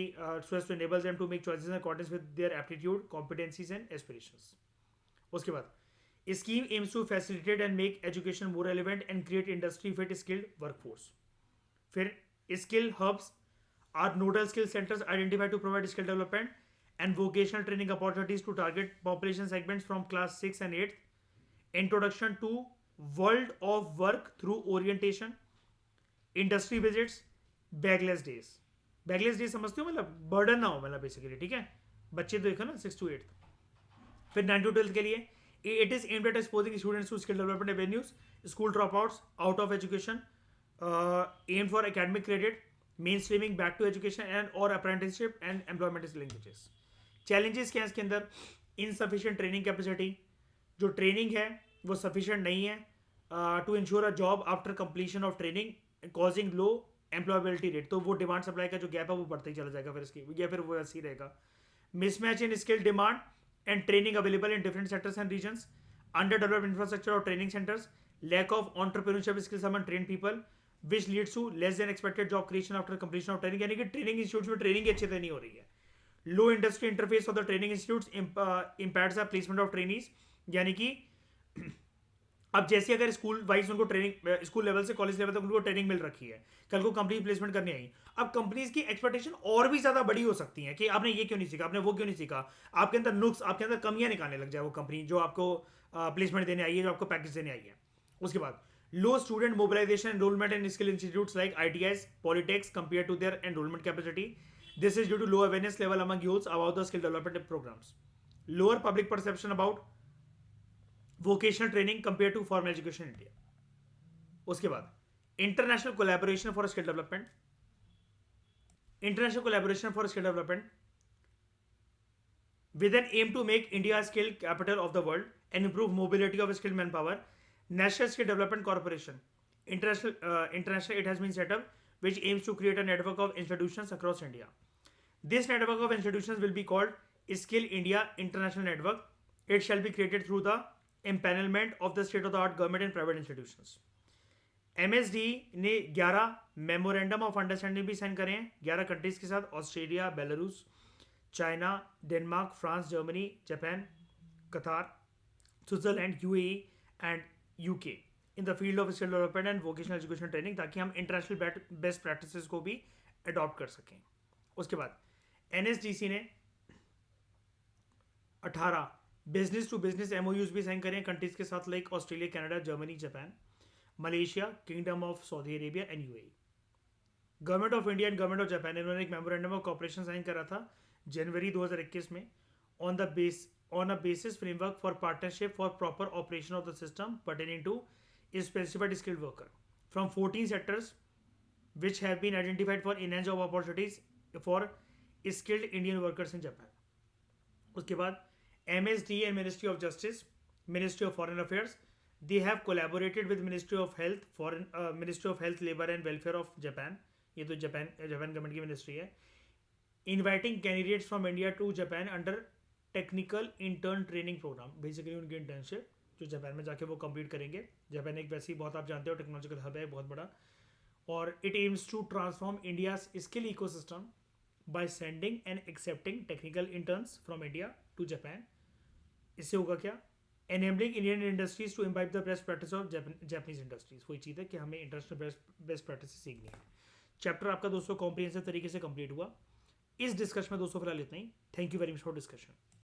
[SPEAKER 1] so as to enable them to make choices in accordance with their aptitude, competencies and aspirations. उसके बाद scheme aims to facilitate and make education more relevant and create industry fit skilled workforce. फिर skill hubs are nodal skill centers identified to provide skill development and vocational training opportunities to target population segments from class 6 and 8th. Introduction to world of work through orientation, industry visits, backless days. Backless days समझते हो, मतलब burden ना हो, मतलब basically. ठीक है, बच्चे तो देखो ना 6 to 8. फिर 9 to 12 के लिए it is aimed at exposing students to skill development avenues, school drop outs, out of education, aim for academic credit, mainstreaming back to education and और apprenticeship and employment linkages. Challenges क्या है इसके अंदर? Insufficient training capacity, जो training है वो sufficient नहीं है to ensure a job after completion of training, causing low employability rate. तो वो डिमांड सप्लाई का जो गैप है वो बढ़ता ही चला जाएगा फिर इसकी, या फिर वो ऐसे ही रहेगा. Mismatch in skill demand and training available in different sectors and regions, underdeveloped infrastructure और training centres, lack of entrepreneurship skills among train people which leads to less than expected job creation after completion of training. यानी कि training institute में training अच्छे से नहीं हो रही है. Low industry interface of the training institutes impacts the placement of trainees. यानी कि अब जैसे अगर स्कूल वाइज उनको ट्रेनिंग, स्कूल लेवल से कॉलेज लेवल तक उनको ट्रेनिंग मिल रखी है, कल को कंपनी प्लेसमेंट करनी आई, अब कंपनीज की एक्सपेक्टेशन और भी ज्यादा बड़ी हो सकती है कि आपने ये क्यों नहीं सीखा, आपने वो क्यों नहीं सीखा. आपके अंदर नुक्स, आपके अंदर कमियां निकालने लग जाए वो कंपनी जो आपको प्लेसमेंट देने आई है, जो आपको पैकेज देने आई है. उसके बाद low student mobilisation enrolment in skill institutes like ITIs, polytechs compare to their enrolment capacity. This is due to low awareness level among youths about the skill development programs. Lower public perception about vocational training compared to formal education in India. उसके बाद international collaboration for skill development. International collaboration for skill development with an aim to make India a skill capital of the world and improve mobility of skilled manpower. National Skill Development Corporation, international, it has been set up, which aims to create a network of institutions across India. This network of institutions will be called Skill India International Network. It shall be created through the empanelment of the state-of-the-art government and private institutions. MSD ने 11 memorandum of understanding भी sign करे हैं 11 countries के साथ: Australia, Belarus, China, Denmark, France, Germany, Japan, Qatar, Switzerland, UAE and UK in the field of skill development and vocational education training, ताकि हम international best practices को भी अडॉप्ट कर सकें. उसके बाद NSDC ने 18 बिजनेस टू बिजनेस MOUs भी साइन करें कंट्रीज के साथ like Australia, Canada, Germany, Japan, Malaysia, kingdom of Saudi Arabia and UAE. Government of India and government of Japan, इन्होंने एक मेमोरेंडम ऑफ कॉपरेशन साइन करा था जनवरी 2021 में on a basis framework for partnership for proper operation of the system pertaining to specified skilled worker from 14 sectors which have been identified for enhanced job opportunities for skilled Indian workers in Japan. उसके बाद MSD and Ministry of Justice, Ministry of Foreign Affairs, they have collaborated with Ministry of Health, Ministry of Health, Labour and Welfare of Japan. ये तो Japan government की ministry है. Inviting candidates from India to Japan under technical intern training programme, basically उनकी internship जो Japan में जाके वो complete करेंगे. जापान एक वैसे ही बहुत, आप जानते हो, टेक्नोलॉजिकल हब है बहुत बड़ा. और it aims to transform India's skill ecosystem by sending and accepting technical interns from India to Japan. इससे होगा क्या? Enabling Indian industries to imbibe the best practice of Japanese industries. वही चीज़ है कि हमें इंटरनेशनल बेस्ट प्रैक्टिस सीखनी है. चैप्टर आपका दोस्तों कॉम्प्रिहेंसिव तरीके से कंप्लीट हुआ. इस डिस्कशन में दोस्तों फिलहाल इतना ही. Thank you very much for discussion.